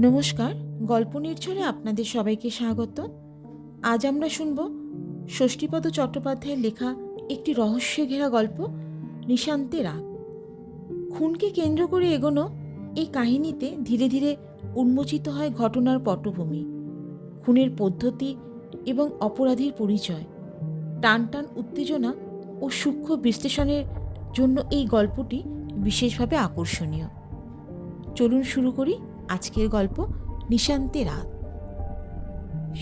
নমস্কার, গল্প নির্ঝরে আপনাদের সবাইকে স্বাগত। আজ আমরা শুনব ষষ্ঠীপদ চট্টোপাধ্যায়ের লেখা একটি রহস্যে ঘেরা গল্প, নিশান্তে রাত। খুনকে কেন্দ্র করে এগোনো এই কাহিনীতে ধীরে ধীরে উন্মোচিত হয় ঘটনার পটভূমি, খুনের পদ্ধতি এবং অপরাধীর পরিচয়। টান টান উত্তেজনা ও সূক্ষ্ম বিশ্লেষণের জন্য এই গল্পটি বিশেষভাবে আকর্ষণীয়। চলুন শুরু করি আজকের গল্প, নিশান্তে রাত।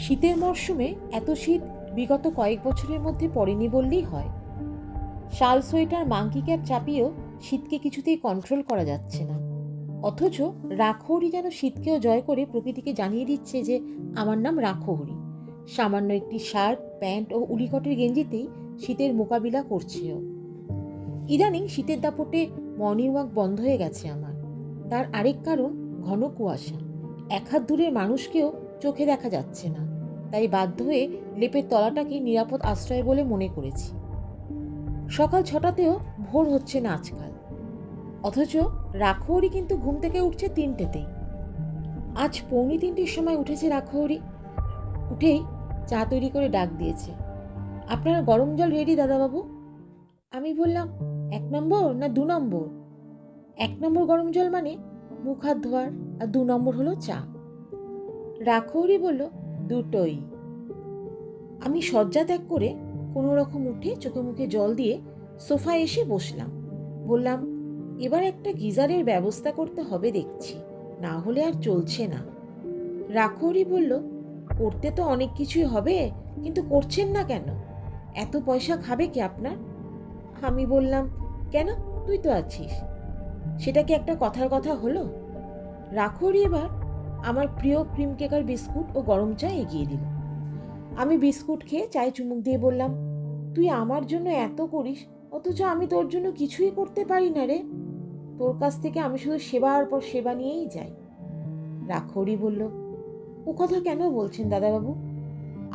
শীতের মরশুমে এত শীত বিগত কয়েক বছরের মধ্যে পড়েনি বললেই হয়। শাল সোয়েটার, মাঙ্কি ক্যাপ চাপিয়েও শীতকে কিছুতেই কন্ট্রোল করা যাচ্ছে না। অথচ রাখহরি যেন শীতকেও জয় করে প্রকৃতিকে জানিয়ে দিচ্ছে যে আমার নাম রাখহরি। সামান্য একটি শার্ট, প্যান্ট ও উলিকটের গেঞ্জিতেই শীতের মোকাবিলা করছেও। ইদানিং শীতের দাপটে মর্নিং ওয়াক বন্ধ হয়ে গেছে আমার। তার আরেক কারণ ঘন কুয়াশা। এক হাত দূরের মানুষকেও চোখে দেখা যাচ্ছে না, তাই বাধ্য হয়ে লেপের তলাটাকে নিরাপদ আশ্রয় বলে মনে করেছি। সকাল 6টাতেও ভোর হচ্ছে না আজকাল, অথচ রাখহরি কিন্তু ঘুম থেকে উঠছে 3টেতেই। আজ 2:45 সময় উঠেছে রাখহরি। উঠেই চা তৈরি করে ডাক দিয়েছে, আপনার গরম জল রেডি দাদাবাবু। আমি বললাম, 1 নম্বর না 2 নম্বর? 1 নম্বর গরম জল মানে মুখ হাত ধোয়ার, আর 2 নম্বর হলো চা। রাখহরি বলল, দুটোই। আমি শয্যা ত্যাগ করে কোনো রকম উঠে চোখে মুখে জল দিয়ে সোফায় এসে বসলাম। বললাম, এবার একটা গিজারের ব্যবস্থা করতে হবে দেখছি, না হলে আর চলছে না। রাখহরি বলল, করতে তো অনেক কিছুই হবে, কিন্তু করছেন না কেন? এত পয়সা খাবে কি আপনার? আমি বললাম, কেন, তুই তো আছিস। সেটা কি একটা কথার কথা হলো? রাখহরি এবার আমার প্রিয় ক্রিম কেকার বিস্কুট ও গরম চা এগিয়ে দিল। আমি বিস্কুট খেয়ে চায়ে চুমুক দিয়ে বললাম, তুই আমার জন্য এত করিস, অথচ আমি তোর জন্য কিছুই করতে পারি না রে। তোর কাছ থেকে আমি শুধু সেবার পর সেবা নিয়েই যাই। রাখহরি বলল, ও কথা কেন বলছেন দাদাবাবু?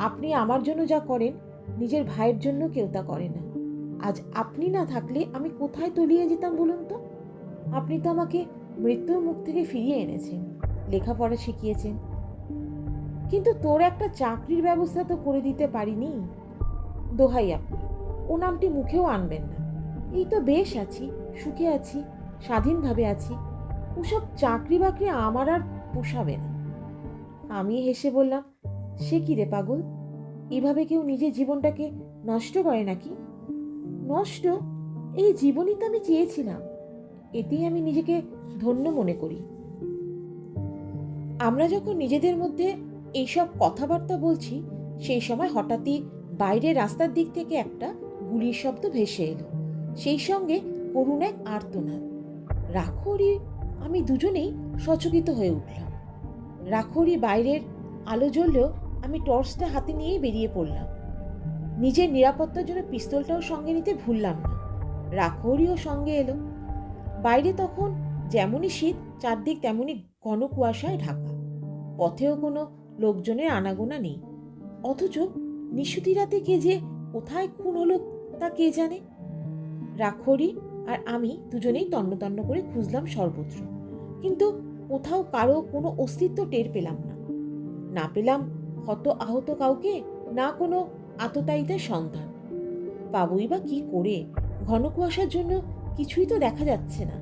আপনি আমার জন্য যা করেন, নিজের ভাইয়ের জন্য কেউ তা করে না। আজ আপনি না থাকলে আমি কোথায় তলিয়ে যেতাম বলুন তো? আপনি তো আমাকে মৃত্যুর মুখ থেকে ফিরিয়ে এনেছেন, লেখাপড়া শিখিয়েছেন, কিন্তু তোর একটা চাকরির ব্যবস্থা তো করে দিতে পারিনি। দোহাই আপনার, ও নামটি মুখেও আনবেন না। এই তো বেশ আছি, সুখে আছি, স্বাধীনভাবে আছি। ওসব চাকরি বাকরি আমার আর পোষাবে না। আমি হেসে বললাম, সে কি রে পাগল, এভাবে কেউ নিজের জীবনটাকে নষ্ট করে নাকি? নষ্ট? এই জীবনই তো আমি চেয়েছিলাম। এতেই আমি নিজেকে ধন্য মনে করি। আমরা যখন নিজেদের মধ্যে এইসব কথাবার্তা বলছি, সেই সময় হঠাৎই বাইরের রাস্তার দিক থেকে একটা গুলির শব্দ ভেসে এলো, সেই সঙ্গে করুণ এক আর্তনাদ। রাখহরি আমি দুজনেই সচকিত হয়ে উঠলাম। রাখহরি বাইরের আলো জ্বললেও আমি টর্চটা হাতে নিয়েই বেরিয়ে পড়লাম। নিজের নিরাপত্তার জন্য পিস্তলটাও সঙ্গে নিতে ভুললাম না। রাখহরিও সঙ্গে এলো। বাইরে তখন যেমনই শীত, চারদিক তেমনই ঘন কুয়াশায় ঢাকা। পথেও কোনো লোকজনের আনাগোনা নেই, অথচ নিশুতি রাতে কে যে কোথায় খুন হলো তা কে জানে। রাখহরি আর আমি দুজনেই তন্ন তন্ন করে খুঁজলাম সর্বত্র, কিন্তু কোথাও কারো কোনো অস্তিত্ব টের পেলাম না। না পেলাম হত আহত কাউকে, না কোনো আততায়ীদের সন্ধান। পাবই বা কি করে? ঘন কুয়াশার জন্য কিছুই তো দেখা যাচ্ছে না।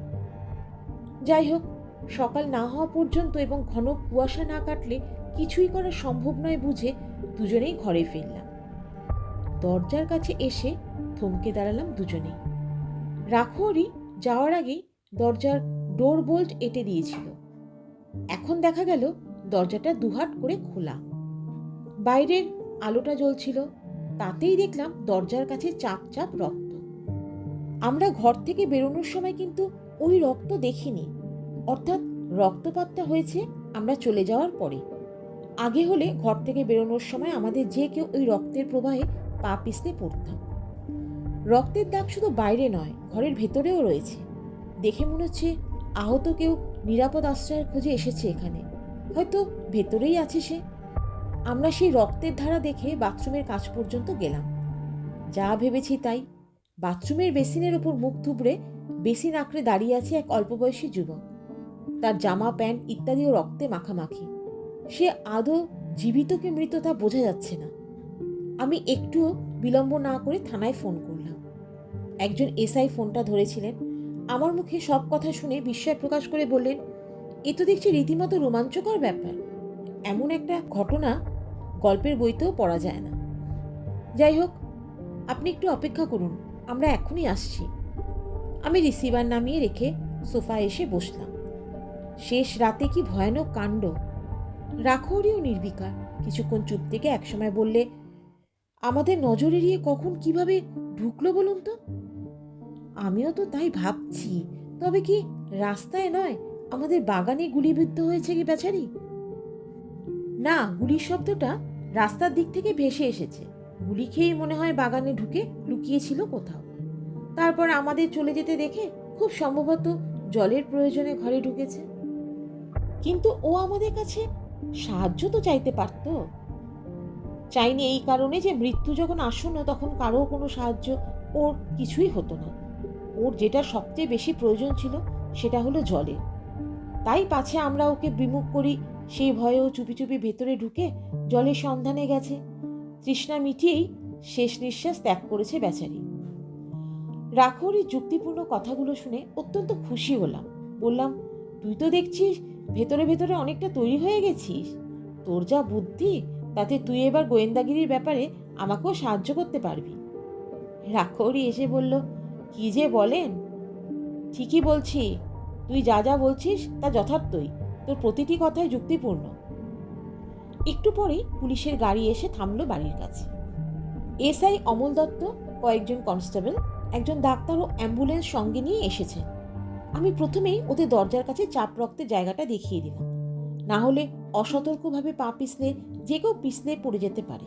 যাই হোক, সকাল না হওয়া পর্যন্ত এবং ঘন কুয়াশা না কাটলে কিছুই করা সম্ভব নয় বুঝে দুজনেই ঘরে ফিরলাম। দরজার কাছে এসে থমকে দাঁড়ালাম দুজনেই। রাখহরি যাওয়ার আগেই দরজার ডোর বোল্ট এঁটে দিয়েছিল। এখন দেখা গেল দরজাটা দুহাট করে খোলা। বাইরের আলোটা জ্বলছিল, তাতেই দেখলাম দরজার কাছে চাপ চাপ রক্ত। আমরা ঘর থেকে বেরোনোর সময় কিন্তু ওই রক্ত দেখিনি, অর্থাৎ রক্তপাতটা হয়েছে আমরা চলে যাওয়ার পরে। আগে হলে ঘর থেকে বেরোনোর সময় আমাদের যে কেউ ওই রক্তের প্রবাহে পা পিছলে পড়তাম। রক্তের দাগ শুধু বাইরে নয়, ঘরের ভেতরেও রয়েছে। দেখে মনে হচ্ছে আহত কেউ নিরাপদ আশ্রয়ের খোঁজে এসেছে এখানে, হয়তো ভেতরেই আছে সে। আমরা সেই রক্তের ধারা দেখে বাথরুমের কাছ পর্যন্ত গেলাম। যা ভেবেছি তাই। বাথরুমের বেসিনের ওপর মুখ থুবড়ে বেসিন আঁকড়ে দাঁড়িয়ে আছে এক অল্প বয়সী যুবক। তার জামা প্যান্ট ইত্যাদিও রক্তে মাখামাখি। সে আদৌ জীবিত কি মৃত তা বোঝা যাচ্ছে না। আমি একটুও বিলম্ব না করে থানায় ফোন করলাম। একজন এসআই ফোনটা ধরেছিলেন। আমার মুখে সব কথা শুনে বিস্ময় প্রকাশ করে বললেন, এ তো দেখছি রীতিমতো রোমাঞ্চকর ব্যাপার। এমন একটা ঘটনা গল্পের বইতেও পড়া যায় না। যাই হোক, আপনি একটু অপেক্ষা করুন, আমরা এখনই আসছি। আমি রিসিভার নামিয়ে রেখে সোফায় এসে বসলাম। শেষ রাতে কি ভয়ানক কাণ্ড! রাখৌরিও নির্বিকার। কিছুক্ষণ চুপ থেকে একসময় বললে, আমাদের নজর এড়িয়ে কখন কিভাবে ঢুকলো বলুন তো? আমিও তো তাই ভাবছি। তবে কি রাস্তায় নয়, আমাদের বাগানে গুলিবিদ্ধ হয়েছে কি বেচারি? না, গুলির শব্দটা রাস্তার দিক থেকে ভেসে এসেছে। গুলি খেয়েই মনে হয় বাগানে ঢুকে লুকিয়েছিল কোথাও। তারপর আমাদের চলে যেতে দেখে খুব সম্ভবত জলের প্রয়োজনে ঘরে ঢুকেছে। কিন্তু ও আমাদের কাছে সাহায্য তো চাইতে পারত। চাইনি এই কারণে যে মৃত্যু যখন আসন্ন তখন কারো কোনো সাহায্য ওর কিছুই হতো না। ওর যেটা সবচেয়ে বেশি প্রয়োজন ছিল সেটা হলো জলের। তাই পাছে আমরা ওকে বিমুখ করি, সেই ভয়েও চুপি চুপি ভেতরে ঢুকে জলের সন্ধানে গেছে। তৃষ্ণা মিটিয়েই শেষ নিঃশ্বাস ত্যাগ করেছে বেচারি। রাখৌরির যুক্তিপূর্ণ কথাগুলো শুনে অত্যন্ত খুশি হলাম। বললাম, তুই তো দেখছিস ভেতরে ভেতরে অনেকটা তৈরি হয়ে গেছিস। তোর যা বুদ্ধি, তাতে তুই এবার গোয়েন্দাগিরির ব্যাপারে আমাকেও সাহায্য করতে পারবি। রাখৌরি এসে বলল, কি যে বলেন! ঠিকই বলছি, তুই যা যা বলছিস তা যথার্থই। তোর প্রতিটি কথাই যুক্তিপূর্ণ। একটু পরেই পুলিশের গাড়ি এসে থামলো বাড়ির কাছে। এসআই অমল দত্ত, কয়েকজন কনস্টেবল, একজন ডাক্তার ও অ্যাম্বুলেন্স সঙ্গে নিয়ে এসেছেন। আমি প্রথমেই ওদের দরজার কাছে চাপ রক্তের জায়গাটা দেখিয়ে দিলাম। না হলে অসতর্কভাবে পা পিছলে যে কেউ পিছলে পড়ে যেতে পারে।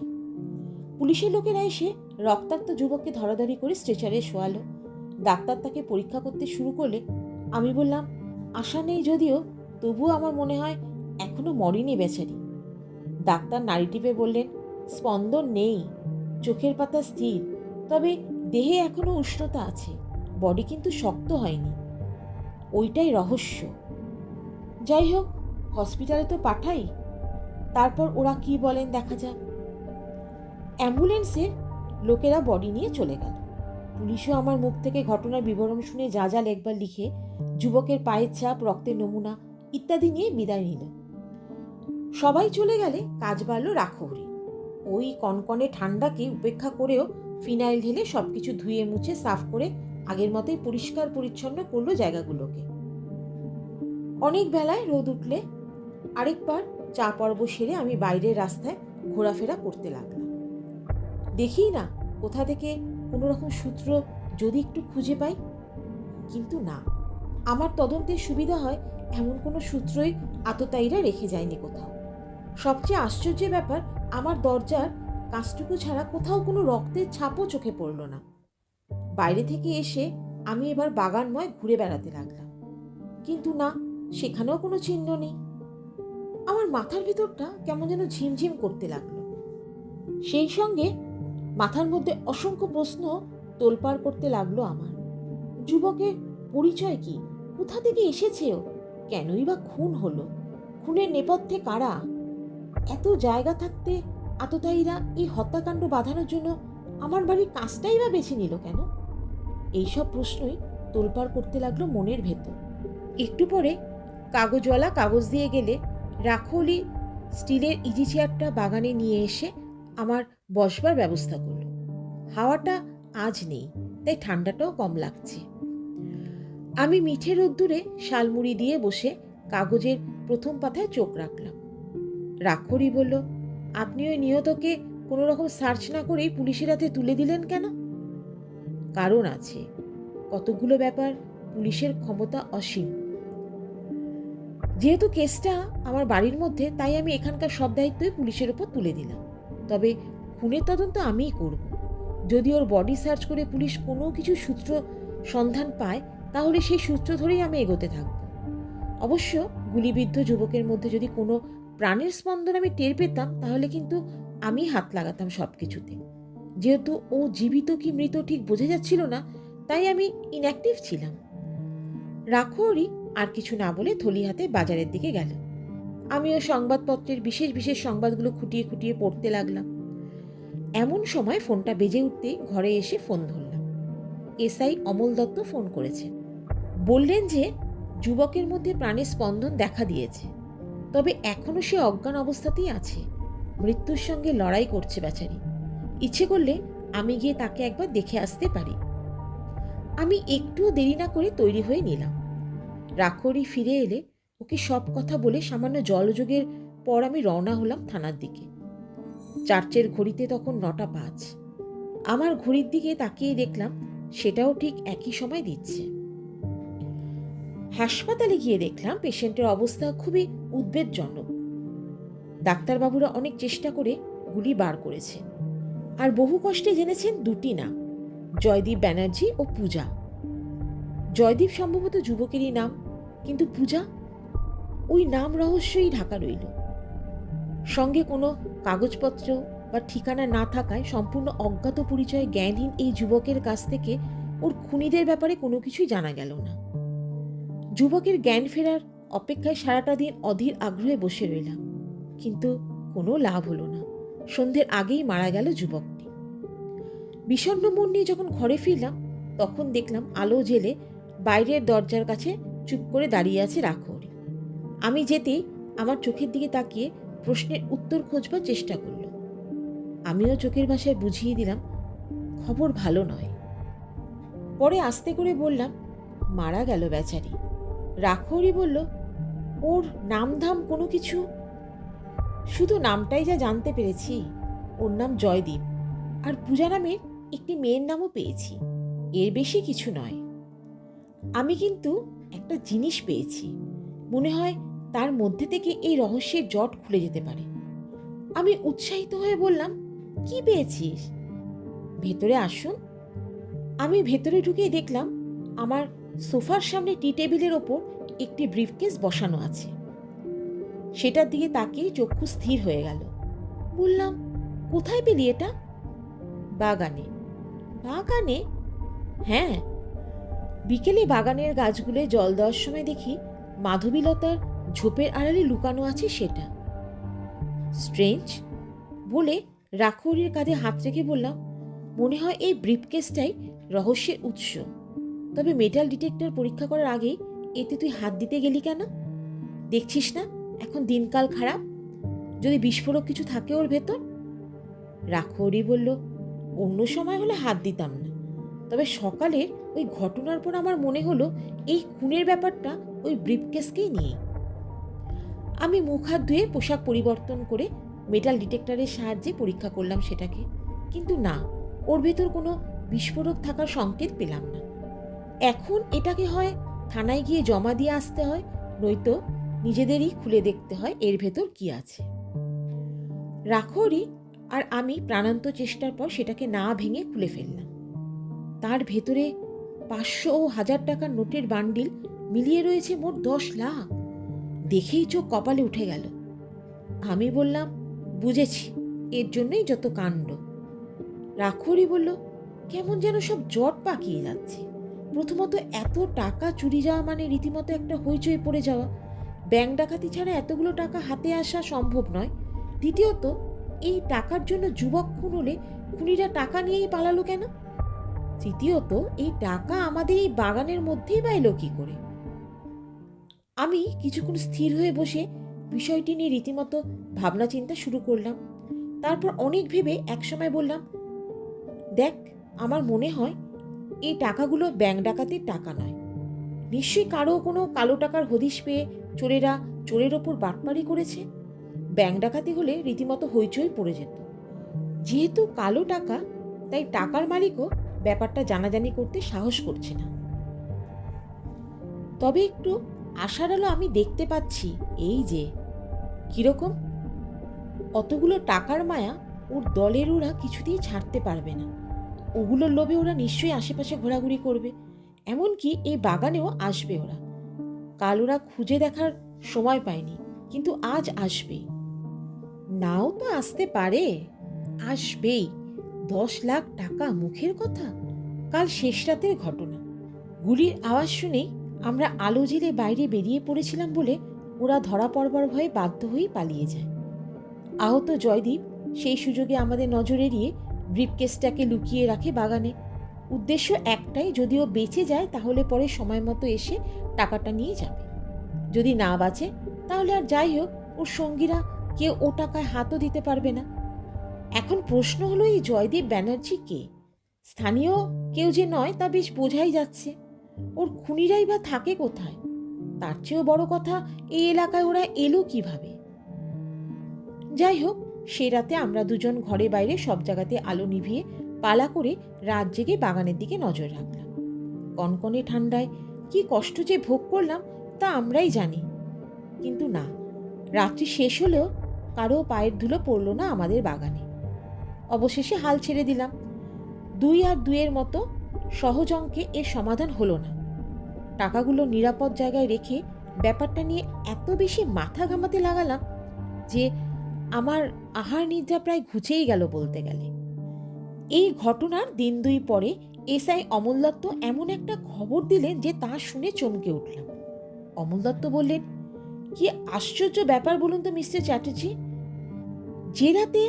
পুলিশের লোকেরা এসে রক্তাক্ত যুবককে ধরাধরি করে স্ট্রেচারে শোয়ালো। ডাক্তার তাকে পরীক্ষা করতে শুরু করলে আমি বললাম, আশা নেই যদিও, তবুও আমার মনে হয় এখনো মরেনি বেচারি। ডাক্তার নাড়ি টিপে বললেন, স্পন্দন নেই, চোখের পাতা স্থির, তবে দেহে এখনো উষ্ণতা আছে, বডি কিন্তু শক্ত হয়নি। ওইটাই রহস্য। যাই হোক, হসপিটালে তো পাঠাই, তারপর ওরা কি বলেন দেখা যাক। অ্যাম্বুলেন্সের লোকেরা বডি নিয়ে চলে গেল। পুলিশও আমার মুখ থেকে ঘটনার বিবরণ শুনে যা যা লেখবার লিখে, যুবকের পায়ের ছাপ, রক্তের নমুনা ইত্যাদি নিয়ে বিদায় নিল। সবাই চলে গেলে কাজ বাড়ল রাখৌরি। ওই কনকনে ঠান্ডাকে উপেক্ষা করেও ফিনাইল ঢেলে সবকিছু ধুয়ে মুছে সাফ করে আগের মতোই পরিষ্কার পরিচ্ছন্ন করলো জায়গাগুলোকে। অনেক বেলায় রোদ উঠলে আরেকবার চা পর্ব সেরে আমি বাইরের রাস্তায় ঘোরাফেরা করতে লাগলাম। দেখি না কোথা থেকে কোনো রকম সূত্র যদি একটু খুঁজে পাই। কিন্তু না, আমার তদন্তের সুবিধা হয় এমন কোনো সূত্রই আততায়ীরা রেখে যায়নি কোথাও। সবচেয়ে আশ্চর্যের ব্যাপার, আমার দরজার কাঁচটুকু ছাড়া কোথাও কোনো রক্তের ছাপও চোখে পড়ল না। বাইরে থেকে এসে আমি এবার বাগানময় ঘুরে বেড়াতে লাগলাম। কিন্তু না, সেখানেও কোনো চিহ্ন নেই। আমার মাথার ভিতরটা কেমন যেন ঝিমঝিম করতে লাগলো। সেই সঙ্গে মাথার মধ্যে অসংখ্য প্রশ্ন তোলপাড় করতে লাগলো আমার। যুবকের পরিচয় কি? কোথা থেকে এসেছে ও? কেনই বা খুন হলো? খুনের নেপথ্যে কারা? এত জায়গা থাকতে আততায়ীরা এই হত্যাকাণ্ড বাঁধানোর জন্য আমার বাড়ির কাজটাই বা বেছে নিল কেন? এইসব প্রশ্নই তোলপাড় করতে লাগলো মনের ভেতর। একটু পরে কাগজওয়ালা কাগজ দিয়ে গেলে রাখৌলি স্টিলের ইজি চেয়ারটা বাগানে নিয়ে এসে আমার বসবার ব্যবস্থা করল। হাওয়াটা আজ নেই, তাই ঠান্ডাটাও কম লাগছে। আমি মিঠে রোদ্দুরে শালমুড়ি দিয়ে বসে কাগজের প্রথম পাতায় চোখ রাখলাম। রাখৌরি বলল, আপনি ওই নিহতকে কোনো রকম সার্চ না করেই পুলিশের হাতে তুলে দিলেন কেন? কারণ আছে, কতগুলো ব্যাপার পুলিশের ক্ষমতা অসীম। যেহেতু কেসটা আমার বাড়ির মধ্যে, তাই আমি এখানকার সব দায়িত্বই পুলিশের ওপর তুলে দিলাম। তবে খুনের তদন্ত আমিই করব। যদি ওর বডি সার্চ করে পুলিশ কোনো কিছু সূত্র সন্ধান পায়, তাহলে সেই সূত্র ধরেই আমি এগোতে থাকব। অবশ্য গুলিবিদ্ধ যুবকের মধ্যে যদি কোনো প্রাণের স্পন্দন আমি টের পেতাম, তাহলে কিন্তু আমি হাত লাগাতাম সব কিছুতে। যেহেতু ও জীবিত কি মৃত ঠিক বোঝা যাচ্ছিল না, তাই আমি ইনঅ্যাক্টিভ ছিলাম। রাখৌরি আর কিছু না বলে থলি হাতে বাজারের দিকে গেল। আমিও সংবাদপত্রের বিশেষ বিশেষ সংবাদগুলো খুঁটিয়ে খুঁটিয়ে পড়তে লাগলাম। এমন সময় ফোনটা বেজে উঠতেই ঘরে এসে ফোন ধরলাম। এসআই অমল দত্ত ফোন করেছেন। বললেন যে যুবকের মধ্যে প্রাণের স্পন্দন দেখা দিয়েছে, তবে এখনও সে অজ্ঞান অবস্থাতেই আছে। মৃত্যুর সঙ্গে লড়াই করছে বেচারি। ইচ্ছে করলে আমি গিয়ে তাকে একবার দেখে আসতে পারি। আমি একটুও দেরি না করে তৈরি হয়ে নিলাম। রাখরি ফিরে এলে ওকে সব কথা বলে সামান্য জলযোগের পর আমি রওনা হলাম থানার দিকে। চার্চের ঘড়িতে তখন 9:05। আমার ঘড়ির দিকে তাকিয়ে দেখলাম সেটাও ঠিক একই সময় দিচ্ছে। হাসপাতালে গিয়ে দেখলাম পেশেন্টের অবস্থা খুবই উদ্বেগজনক। ডাক্তারবাবুরা অনেক চেষ্টা করে গুলি বার করেছে, আর বহু কষ্টে জেনেছেন দুটি নাম, জয়দীপ ব্যানার্জি ও পূজা। জয়দীপ সম্ভবত যুবকেরই নাম, কিন্তু পূজা, ওই নাম রহস্যই ঢাকা রইল। সঙ্গে কোনো কাগজপত্র বা ঠিকানা না থাকায় সম্পূর্ণ অজ্ঞাত পরিচয়ে জ্ঞানহীন এই যুবকের কাছ থেকে ওর খুনিদের ব্যাপারে কোনো কিছুই জানা গেল না। যুবকের জ্ঞান ফেরার অপেক্ষায় সারাটা দিন অধীর আগ্রহে বসে রইলাম, কিন্তু কোনো লাভ হলো না। সন্ধ্যের আগেই মারা গেল যুবকটি। বিষণ্ণ মন নিয়ে যখন ঘরে ফিরলাম, তখন দেখলাম আলো জেলে বাইরের দরজার কাছে চুপ করে দাঁড়িয়ে আছে রাখরি। আমি যেতেই আমার চোখের দিকে তাকিয়ে প্রশ্নের উত্তর খোঁজবার চেষ্টা করল। আমিও চোখের ভাষায় বুঝিয়ে দিলাম খবর ভালো নয়। পরে আস্তে করে বললাম, মারা গেল বেচারি। রাখরি বলল, ওর নামধাম কোনো কিছু? শুধু নামটাই যা জানতে পেরেছি, ওর নাম জয়দীপ, আর পূজা নামের একটি মেয়ের নামও পেয়েছি, এর বেশি কিছু নয়। আমি কিন্তু একটা জিনিস পেয়েছি, মনে হয় তার মধ্যে থেকে এই রহস্যের জট খুলে যেতে পারে। আমি উৎসাহিত হয়ে বললাম, কি পেয়েছিস? ভেতরে আসুন। আমি ভেতরে ঢুকেই দেখলাম আমার সোফার সামনে টি টেবিলের ওপর একটি ব্রিফকেস বসানো আছে। সেটার দিকে তাকিয়ে চক্ষু স্থির হয়ে গেল। বললাম, কোথায় পেলি এটা? বাগানে। বাগানে? হ্যাঁ, বিকেলে বাগানের গাছগুলোয় জল দেওয়ার সময় দেখি মাধবীলতার ঝোপের আড়ালে লুকানো আছে সেটা। স্ট্রেঞ্জ বলে রাখরির কাঁধে হাত রেখে বললাম, মনে হয় এই ব্রিফকেসটাই রহস্যের উৎস। তবে মেটাল ডিটেক্টর পরীক্ষা করার আগেই এতে তুই হাত দিতে গেলি কেন? দেখছিস না এখন দিনকাল খারাপ, যদি বিস্ফোরক কিছু থাকে ওর ভেতর। রাখরি বলল, অন্য সময় হলে হাত দিতাম না, তবে সকালের ওই ঘটনার পর আমার মনে হলো এই খুনের ব্যাপারটা ওই ব্রিফকেসকেই নিয়ে। আমি মুখ হাত ধুয়ে পোশাক পরিবর্তন করে মেটাল ডিটেক্টরের সাহায্যে পরীক্ষা করলাম সেটাকে, কিন্তু না, ওর ভেতর কোনো বিস্ফোরক থাকার সংকেত পেলাম না। এখন এটাকে হয় থানায় গিয়ে জমা দিয়ে আসতে হয়, নয়তো নিজেদেরই খুলে দেখতে হয় এর ভেতর কি আছে। রাখরি আর আমি প্রাণান্ত চেষ্টার পর সেটাকে না ভেঙে খুলে ফেললাম। তার ভেতরে 500 ও 1000 টাকার নোটের বান্ডিল মিলিয়ে রয়েছে মোট 10 লাখ। দেখেই চোখ কপালে উঠে গেল। আমি বললাম, বুঝেছি, এর জন্যই যত কাণ্ড। রাখরি বলল, কেমন যেন সব জট পাকিয়ে যাচ্ছে। প্রথমত, এত টাকা চুরি যাওয়া মানে রীতিমতো একটা হইচই পড়ে যাওয়া। ব্যাংক ডাকাতি ছাড়া এতগুলো টাকা হাতে আসা সম্ভব নয়। দ্বিতীয়ত, এই টাকার জন্য যুবক খুন হলে খুনিরা টাকা নিয়েই পালালো কেন? তৃতীয়ত, এই টাকা আমাদের এই বাগানের মধ্যেই বা এলো কি করে? আমি কিছুক্ষণ স্থির হয়ে বসে বিষয়টি নিয়ে রীতিমতো ভাবনা চিন্তা শুরু করলাম। তারপর অনেক ভেবে একসময় বললাম, দেখ, আমার মনে হয় এই টাকাগুলো ব্যাংক ডাকাতির টাকা নয়। নিশ্চয়ই কারো কোনো কালো টাকার হদিশ পেয়ে চোরেরা চোরের ওপর বাটপারি করেছে। ব্যাংক ডাকাতি হলে রীতিমতো হইচই পড়ে যেত। যেহেতু কালো টাকা, তাই টাকার মালিকও ব্যাপারটা জানাজানি করতে সাহস করছে না। তবে একটু আশার আলো আমি দেখতে পাচ্ছি, এই যে। কিরকম? অতগুলো টাকার মায়া ওর দলের ওরা কিছুতেই ছাড়তে পারবে না। ওগুলোর লোভে ওরা নিশ্চয়ই আশেপাশে ঘোরাঘুরি করবে, এমনকি এই বাগানেও আসবে ওরা। কাল ওরা খুঁজে দেখার সময় পায়নি, কিন্তু আজ আসবেই। নাও তো আসতে পারে, আসবেই। 10 লাখ টাকা মুখের কথা? কাল শেষ রাতের ঘটনা। গুলির আওয়াজ শুনেই আমরা আলো জেলে বাইরে বেরিয়ে পড়েছিলাম বলে ওরা ধরা পড়বার ভয়ে বাধ্য হয়েই পালিয়ে যায়। আহত জয়দীপ সেই সুযোগে আমাদের নজর এড়িয়ে ব্রিফকেসটাকে লুকিয়ে রাখে বাগানে। উদ্দেশ্য একটাই, যদিও বেঁচে যায় তাহলে পরে সময় মতো এসে টাকাটা নিয়ে যাবে। যদি না বাঁচে তাহলে আর যাই হোক, ওর সঙ্গীরা কেউ ও টাকায় হাতও দিতে পারবে না। এখন প্রশ্ন হলো, এই জয়দীপ ব্যানার্জি কে? স্থানীয় কেউ যে নয় তা বেশ বোঝাই যাচ্ছে। ওর খুনিরাই বা থাকে কোথায়? তার চেয়েও বড় কথা, এই এলাকায় ওরা এলো কিভাবে? যাই হোক, সে রাতে আমরা দুজন ঘরে বাইরে সব জায়গাতে আলো নিভিয়ে পালা করে রাত জেগে বাগানের দিকে নজর রাখলাম। কনকনে ঠান্ডায় কি কষ্ট যে ভোগ করলাম তা আমরাই জানি। কিন্তু না, রাত্রি শেষ হলেও কারো পায়ের ধুলো পড়ল না আমাদের বাগানে। অবশেষে হাল ছেড়ে দিলাম। 2 আর 2 মতো সহজ অঙ্কে এর সমাধান হলো না। টাকাগুলো নিরাপদ জায়গায় রেখে ব্যাপারটা নিয়ে এত বেশি মাথা ঘামাতে লাগালাম যে আমার আহার নিদ্রা প্রায় ঘুচেই গেল বলতে গেলে। এই ঘটনার 1-2 পরে এসআই অমল দত্ত এমন একটা খবর দিলেন যে তা শুনে চমকে উঠলাম। অমল দত্ত বললেন, কি আশ্চর্য ব্যাপার বলুন তো মিস্টার চ্যাটার্জি, যে রাতে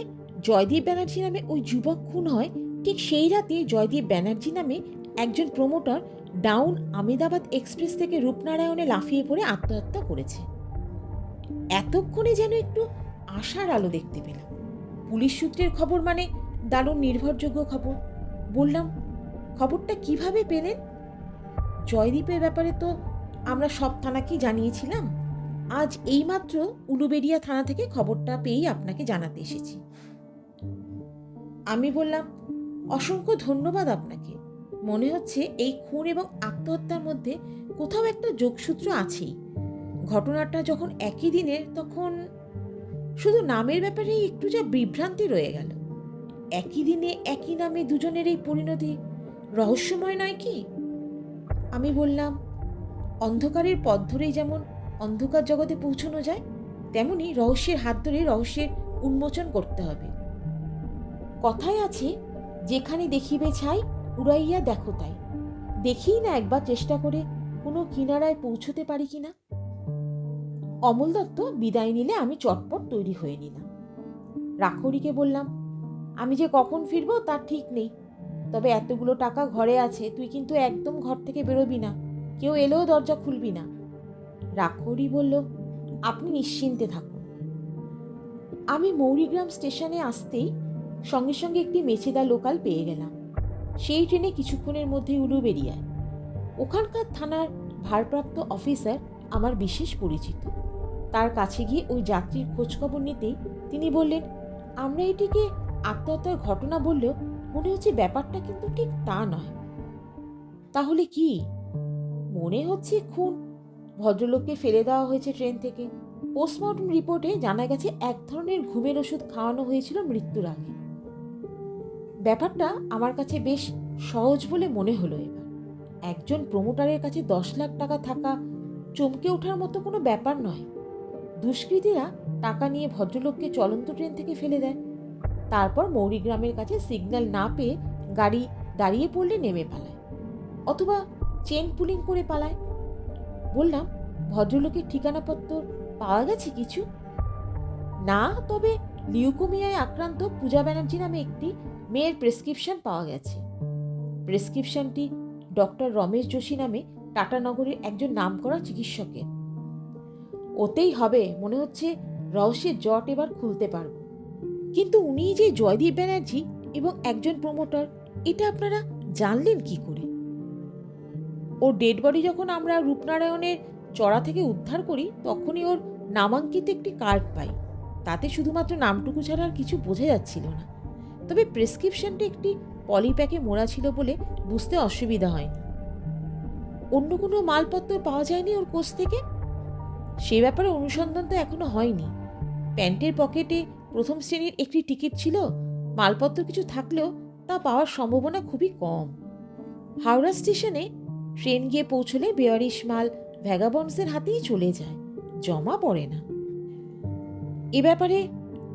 জয়দীপ ব্যানার্জি নামে ওই যুবক খুন হয় ঠিক সেই রাতে জয়দীপ ব্যানার্জি নামে একজন প্রমোটার ডাউন আমেদাবাদ এক্সপ্রেস থেকে রূপনারায়ণে লাফিয়ে পড়ে আত্মহত্যা করেছে। এতক্ষণে যেন একটু আশার আলো দেখতে পেলাম। পুলিশ সূত্রের খবর মানে দারুণ নির্ভরযোগ্য খবর। বললাম, খবরটা কিভাবে পেলেন? জয়দীপের ব্যাপারে তো আমরা সব থানাকেই জানিয়েছিলাম। আজ এইমাত্র উলুবেড়িয়া থানা থেকে খবরটা পেয়েই আপনাকে জানাতে এসেছি। আমি বললাম, অসংখ্য ধন্যবাদ আপনাকে। মনে হচ্ছে এই খুন এবং আত্মহত্যার মধ্যে কোথাও একটা যোগসূত্র আছেই। ঘটনাটা যখন একই দিনের, তখন শুধু নামের ব্যাপারেই একটু যা বিভ্রান্তি রয়ে গেল। একই দিনে একই নামে দুজনের এই পরিণতি রহস্যময় নয় কি? আমি বললাম, অন্ধকারের পথ ধরেই যেমন অন্ধকার জগতে পৌঁছানো যায়, তেমনি রহস্যের হাত ধরে রহস্যের উন্মোচন করতে হবে। কথায় আছে, যেখানে দেখিবে ছাই উড়াইয়া দেখো তাই। দেখি না একবার চেষ্টা করে কোনো কিনারায় পৌঁছতে পারি কিনা। অমল দত্ত বিদায় নিলে আমি চটপট তৈরি হয়ে নিলাম। রাখরিকে বললাম, আমি যে কখন ফিরবো তার ঠিক নেই, তবে এতগুলো টাকা ঘরে আছে, তুই কিন্তু একদম ঘর থেকে বেরোবি না, কেউ এলেও দরজা খুলবি না। রাখরি বলল, আপনি নিশ্চিন্তে থাকুন। আমি মৌরিগ্রাম স্টেশনে আসতেই সঙ্গে সঙ্গে একটি মেছেদা লোকাল পেয়ে গেলাম। সেই ট্রেনে কিছুক্ষণের মধ্যেই উলুবেড়িয়ায়। ওখানকার থানার ভারপ্রাপ্ত অফিসার আমার বিশেষ পরিচিত। তার কাছে গিয়ে ওই যাত্রীর খোঁজখবর নিতেই তিনি বললেন, আমরা এটিকে আত্মহত্যার ঘটনা বললেও মনে হচ্ছে ব্যাপারটা কিন্তু ঠিক তা নয়। তাহলে কি? মনে হচ্ছে খুন। ভদ্রলোককে ফেলে দেওয়া হয়েছে ট্রেন থেকে। পোস্টমর্টম রিপোর্টে জানা গেছে এক ধরনের ঘুমের ওষুধ খাওয়ানো হয়েছিল মৃত্যুর আগে। ব্যাপারটা আমার কাছে বেশ সহজ বলে মনে হলো এবার। একজন প্রমোটারের কাছে 10 লাখ টাকা থাকা চমকে ওঠার মতো কোনো ব্যাপার নয়। দুষ্কৃতীরা টাকা নিয়ে ভদ্রলোককে চলন্ত ট্রেন থেকে ফেলে দেয়, তারপর মৌরিগ্রামের কাছে সিগন্যাল না পেয়ে গাড়ি দাঁড়িয়ে পড়লে নেমে পালায়, অথবা চেন পুলিং করে পালায়। বললাম, ভদ্রলোকের ঠিকানাপত্র পাওয়া গেছে কিছু? না, তবে লিউকোমিয়ায় আক্রান্ত পূজা ব্যানার্জি নামে একটি মেয়ের প্রেসক্রিপশন পাওয়া গেছে। প্রেসক্রিপশনটি ডক্টর রমেশ যোশী নামে টাটানগরের একজন নামকরা চিকিৎসকের। ওতেই হবে মনে হচ্ছে। রহস্যের জট এবার খুলতে পারব। কিন্তু উনি যে জয়দীপ ব্যানার্জি এবং একজন প্রমোটার, এটা আপনারা জানলেন কি করে? ওর ডেড বডি যখন আমরা রূপনারায়ণের চড়া থেকে উদ্ধার করি, তখনই ওর নামাঙ্কিত একটি কার্ড পাই। তাতে শুধুমাত্র নামটুকু ছাড়া আর কিছু বোঝা যাচ্ছিল না। তবে প্রেসক্রিপশনটি একটি পলিপ্যাকে মোড়া ছিল বলে বুঝতে অসুবিধা হয়নি। অন্য কোনো মালপত্র পাওয়া যায়নি ওর কোষ থেকে? সে ব্যাপারে অনুসন্ধান তো এখনো হয়নি। প্যান্টের পকেটে প্রথম শ্রেণীর একটি টিকিট ছিল। মালপত্র কিছু থাকলেও তা পাওয়ার সম্ভাবনা খুবই কম। হাওড়া স্টেশনে ট্রেন গিয়ে পৌঁছলে বেয়ারিশ মাল ভ্যাগাবন্ডসের হাতেই চলে যায়, জমা পড়ে না। এ ব্যাপারে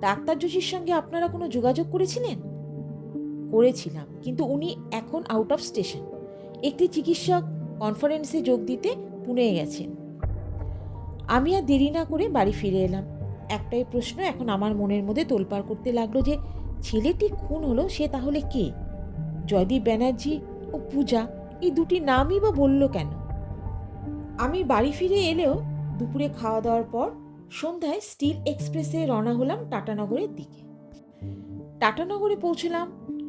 ডাক্তার যোশীর সঙ্গে আপনারা কোনো যোগাযোগ করেছিলেন? করেছিলাম, কিন্তু উনি এখন আউট অফ স্টেশন। একটি চিকিৎসক কনফারেন্সে যোগ দিতে পুনে গেছেন। আমি আর দেরি না করে বাড়ি ফিরে এলাম। একটাই প্রশ্ন এখন আমার মনের মধ্যে তোলপাড় করতে লাগলো যে ছেলেটি খুন হলো সে তাহলে কে? জয়দীপ ব্যানার্জি ও পূজা এই দুটি নামই বা বলল কেন? আমি বাড়ি ফিরে এলেও দুপুরে খাওয়া দাওয়ার পর সন্ধ্যায় স্টিল এক্সপ্রেসে রওনা হলাম টাটানগরের দিকে। টাটানগরে পৌঁছলাম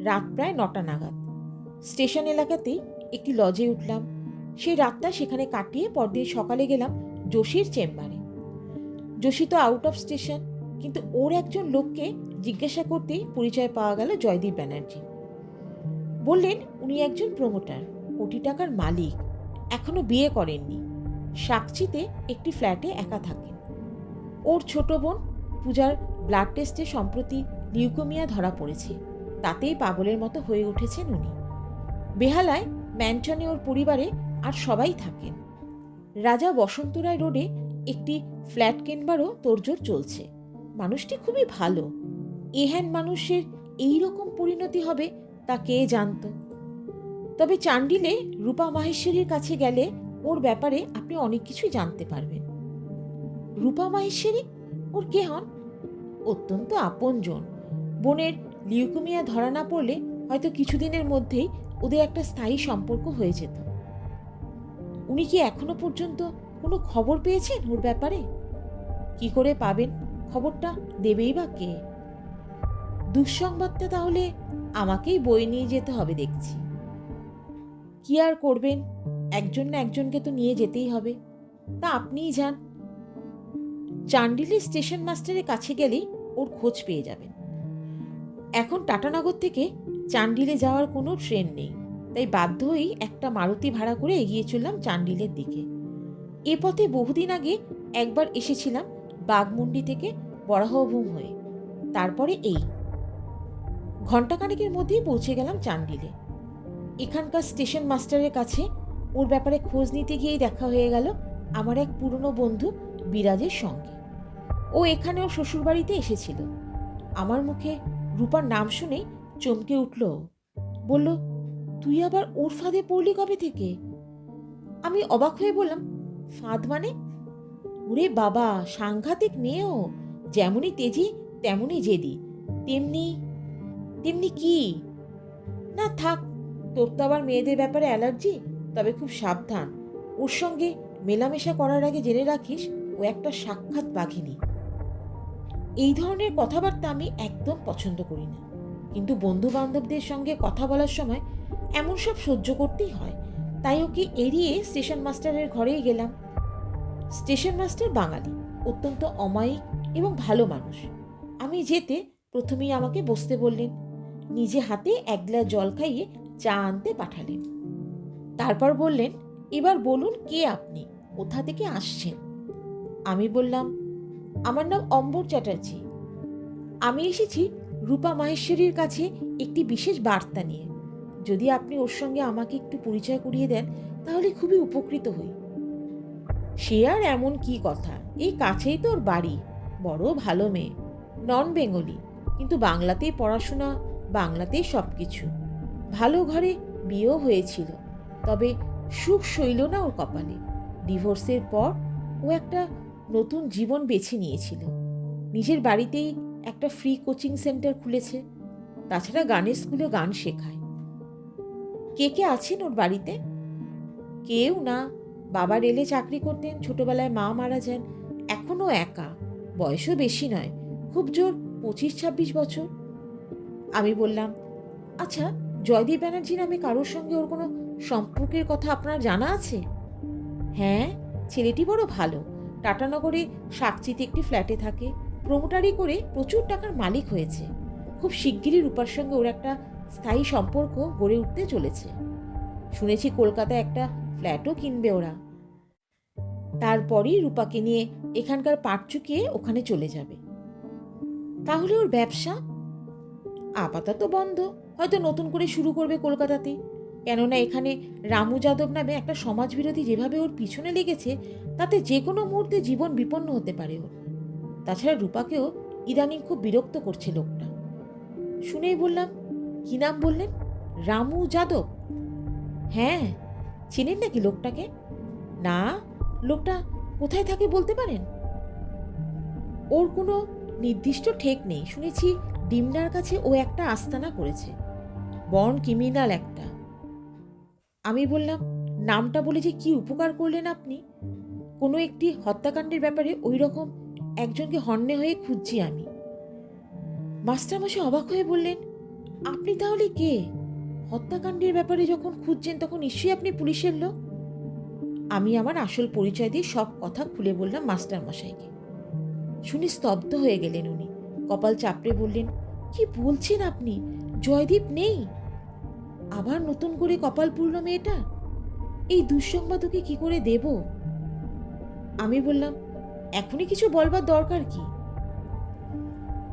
রাত প্রায় 9টা নাগাদ। স্টেশন এলাকাতেই একটি লজে উঠলাম। সেই রাতটা সেখানে কাটিয়ে পরদিন সকালে গেলাম যোশীর চেম্বারে। যোশী তো আউট অফ স্টেশন, কিন্তু ওর একজন লোককে জিজ্ঞাসা করতেই পরিচয় পাওয়া গেল জয়দীপ ব্যানার্জি। বললেন উনি একজন প্রমোটার, কোটি টাকার মালিক, এখনো বিয়ে করেননি, সাকচিতে একটি ফ্ল্যাটে একা থাকেন। ওর ছোট বোন পূজার ব্লাড টেস্টে সম্প্রতি লিউকোমিয়া ধরা পড়েছে, তাতেই পাগলের মতো হয়ে উঠেছেন উনি। বেহালায় ম্যানচনে ওর পরিবারে আর সবাই থাকেন। রাজা বসন্তরায় রোডে একটি ফ্ল্যাট কেনবারও তোড়জোড় চলছে। মানুষটি খুবই ভালো। এহেন মানুষের এই রকম পরিণতি হবে তা কে জানত। তবে চান্ডিলে রূপা মাহেশ্বরীর কাছে গেলে ওর ব্যাপারে আপনি অনেক কিছুই জানতে পারবেন। রূপা মাহেশ্বরী ওর কে হন? অত্যন্ত আপনজন। বোনের লিউকোমিয়া ধরা না পড়লে হয়তো কিছুদিনের মধ্যেই ওদের একটা স্থায়ী সম্পর্ক হয়ে যেত। উনি কি এখনো পর্যন্ত কোনো খবর পেয়েছেন ওর ব্যাপারে? কি করে পাবেন? খবরটা দেবেই বা কে? দুঃসংবাদটা তাহলে আমাকেই বয়ে নিয়ে যেতে হবে দেখছি। কি আর করবেন, একজন না একজনকে তো নিয়ে যেতেই হবে। তা আপনিই যান। চান্ডিলি স্টেশন মাস্টারের কাছে গেলেই ওর খোঁজ পেয়ে যাবেন। এখন টাটানগর থেকে চান্ডিলে যাওয়ার কোনো ট্রেন নেই, তাই বাধ্য হয়েই একটা মারুতি ভাড়া করে এগিয়ে চললাম চান্ডিলের দিকে। এ পথে বহুদিন আগে একবার এসেছিলাম বাঘমুন্ডি থেকে বরাহভূম হয়ে। তারপরে এই ঘণ্টাখানেকের মধ্যেই পৌঁছে গেলাম চান্ডিলে। এখানকার স্টেশন মাস্টারের কাছে ওর ব্যাপারে খোঁজ নিতে গিয়েই দেখা হয়ে গেল আমার এক পুরনো বন্ধু বিরাজের সঙ্গে। ও এখানে ওর শ্বশুরবাড়িতে এসেছিল। আমার মুখে রূপার নাম শুনেই চমকে উঠল। বলল, তুই আবার ওর ফাঁদে পড়লি কবে থেকে? আমি অবাক হয়ে বললাম, ফাঁদ মানে? ওরে বাবা, সাংঘাতিক মেয়ে ও। যেমনই তেজি তেমনই জেদি। তেমনি তেমনি কি? না থাক, তোর তো আবার মেয়েদের ব্যাপারে অ্যালার্জি। তবে খুব সাবধান, ওর সঙ্গে মেলামেশা করার আগে জেনে রাখিস ও একটা সাক্ষাৎ বাঘিনী। এই ধরনের কথাবার্তা আমি একদম পছন্দ করি না, কিন্তু বন্ধু বান্ধবদের সঙ্গে কথা বলার সময় এমন সব সহ্য করতেই হয়। তাই ওকে এড়িয়ে স্টেশন মাস্টারের ঘরেই গেলাম। স্টেশন মাস্টার বাঙালি, অত্যন্ত অমায়িক এবং ভালো মানুষ। আমি যেতে প্রথমেই আমাকে বসতে বললেন, নিজে হাতে এক গ্লাস জল খাইয়ে চা আনতে পাঠালেন। তারপর বললেন, এবার বলুন কে আপনি, কোথা থেকে আসছেন? আমি বললাম, আমার নাম অম্বর চ্যাটার্জি। আমি এসেছি রূপা মাহেশ্বরীর কাছে একটি বিশেষ বার্তা নিয়ে। যদি আপনি ওর সঙ্গে আমাকে একটু পরিচয় করিয়ে দেন তাহলে খুবই উপকৃত হই। সে আর এমন কি কথা, এই কাছেই তো ওর বাড়ি। বড় ভালো মেয়ে, নন বেঙ্গলি, কিন্তু বাংলাতেই পড়াশোনা, বাংলাতেই সব কিছু। ভালো ঘরে বিয়েও হয়েছিল, তবে সুখ সইল না ওর কপালে। ডিভোর্সের পর ও একটা নতুন জীবন বেছে নিয়েছিল। নিজের বাড়িতেই একটা ফ্রি কোচিং সেন্টার খুলেছে। তাছাড়া গানের স্কুলে গান শেখায়। কে কে আছেন ওর বাড়িতে? কেউ না। বাবা রেলে চাকরি করতেন, ছোটবেলায় মা মারা যান। এখনও একা, বয়সও বেশি নয়, খুব জোর 25-26 বছর। আমি বললাম, আচ্ছা, জয়দীপ ব্যানার্জি নামে কারোর সঙ্গে ওর কোনো সম্পর্কের কথা আপনার জানা আছে? হ্যাঁ, ছেলেটি বড় ভালো। টাটানগরে সাকচিতে একটি ফ্ল্যাটে থাকে। প্রমোটারি করে প্রচুর টাকার মালিক হয়েছে। খুব শিগগিরই রূপার সঙ্গে ওর একটা স্থায়ী সম্পর্ক গড়ে উঠতে চলেছে। শুনেছি কলকাতায় একটা ফ্ল্যাটও কিনবে ওরা। তারপরই রূপাকে নিয়ে এখানকার পাট চুকিয়ে ওখানে চলে যাবে। তাহলে ওর ব্যবসা আপাতত বন্ধ, হয়তো নতুন করে শুরু করবে কলকাতাতে। কেননা এখানে রামু যাদব নামে একটা সমাজবিরোধী যেভাবে ওর পিছনে লেগেছে, তাতে যে কোনো মুহূর্তে জীবন বিপন্ন হতে পারে ওর। তাছাড়া রূপাকেও ইদানিং খুব বিরক্ত করছে লোকটা। শুনেই বললাম, কি নাম বললেন? রামু যাদব? হ্যাঁ। চেনেন নাকি লোকটাকে? না, লোকটা কোথায় থাকে বলতে পারেন? ওর কোনো নির্দিষ্ট ঠেক নেই, শুনেছি ডিমনার কাছে ও একটা আস্তানা করেছে, বর্ন ক্রিমিনাল একটা। আমি বললাম, নামটা বলে যে কি উপকার করলেন আপনি? কোনো একটি হত্যাকাণ্ডের ব্যাপারে ওই রকম একজনকে হন্যে হয়ে খুঁজছি আমি। মাস্টারমশাই অবাক হয়ে বললেন, আপনি তাহলে কে? হত্যাকাণ্ডের ব্যাপারে যখন খুঁজছেন তখন নিশ্চয়ই আপনি পুলিশের লোক। আমি আমার আসল পরিচয় দিয়ে সব কথা খুলে বললাম মাস্টারমশাইকে। শুনে স্তব্ধ হয়ে গেলেন উনি। কপাল চাপড়ে বললেন, কি বলছেন আপনি? জয়দীপ নেই? আবার নতুন করে কপাল পুরল মেয়েটা। এই দুঃসংবাদ ওকে কি করে দেব? আমি বললাম, এখনই কিছু বলবার দরকার কি?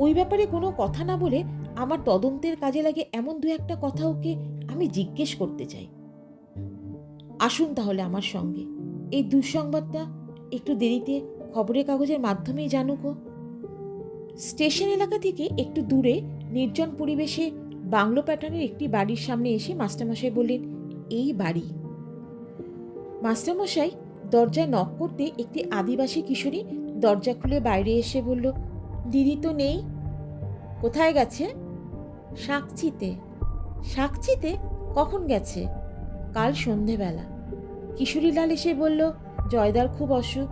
ওই ব্যাপারে কোনো কথা না বলে আমার তদন্তের কাজে লাগে এমন দু একটা কথা ওকে আমি জিজ্ঞেস করতে চাই। আসুন তাহলে আমার সঙ্গে। এই দুঃসংবাদটা একটু দেরিতে খবরের কাগজের মাধ্যমেই জানুক ও। স্টেশন এলাকা থেকে একটু দূরে নির্জন পরিবেশে বাংলো প্যাটার্নের একটি বাড়ির সামনে এসে মাস্টারমশাই বললেন, এই বাড়ি। মাস্টারমশাই দরজায় নক করতে একটি আদিবাসী কিশোরী দরজা খুলে বাইরে এসে বলল, দিদি তো নেই। কোথায় গেছে? শাকচিতে। শাকচিতে? কখন গেছে? কাল সন্ধেবেলা। কিশোরীলাল এসে বলল, জয়দার খুব অসুখ,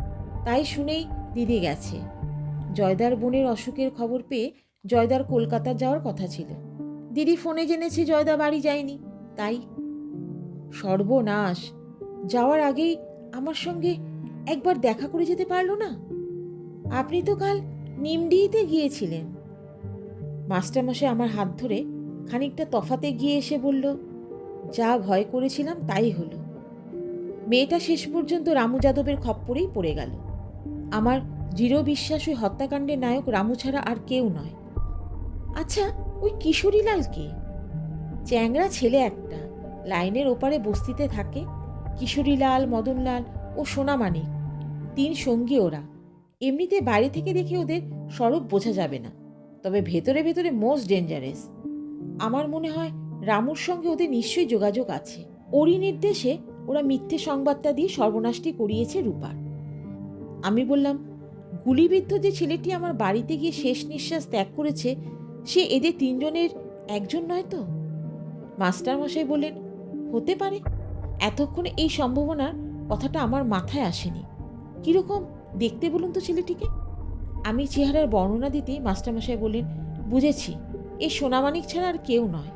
তাই শুনেই দিদি গেছে। জয়দার বোনের অসুখের খবর পেয়ে জয়দার কলকাতা যাওয়ার কথা ছিল। দিদি ফোনে জেনেছে জয়দা বাড়ি যায়নি, তাই। সর্বনাশ! যাওয়ার আগেই আমার সঙ্গে একবার দেখা করে যেতে পারলো না? আপনি তো কাল নিমডিতে গিয়েছিলেন। মাস্টারমশাই আমার হাত ধরে খানিকটা তফাতে গিয়ে এসে বলল, যা ভয় করেছিলাম তাই হলো। মেয়েটা শেষ পর্যন্ত রামু যাদবের খপ্পরেই পড়ে গেল। আমার দৃঢ় বিশ্বাস ওই হত্যাকাণ্ডের নায়ক রামু ছাড়া আর কেউ নয়। আচ্ছা, ওই কিশোরীলাল কে? চ্যাংড়া ছেলে একটা, লাইনের ওপারে বস্তিতে থাকে। কিশোরীলাল, মদনলাল ও সোনামানিক, তিন সঙ্গী ওরা। এমনিতে বাইরে থেকে দেখে ওদের স্বরূপ বোঝা যাবে না, তবে ভেতরে ভেতরে মোস্ট ডেঞ্জারাস। আমার মনে হয় রামুর সঙ্গে ওদের নিশ্চয়ই যোগাযোগ আছে। ওরই নির্দেশে ওরা মিথ্যে সংবাদটা দিয়ে সর্বনাশটি করিয়েছে রূপার। আমি বললাম, গুলিবিদ্ধ যে ছেলেটি আমার বাড়িতে গিয়ে শেষ নিঃশ্বাস ত্যাগ করেছে, সে এদের তিনজনের একজন নয় তো? মাস্টারমশাই বললেন, হতে পারে। এতক্ষণে এই সম্ভাবনার কথাটা আমার মাথায় আসেনি। কীরকম দেখতে বলুন তো ছেলেটিকে? আমি চেহারার বর্ণনা দিতেই মাস্টারমশাই বললেন, বুঝেছি, এই সোনামানিক ছাড়া আর কেউ নয়।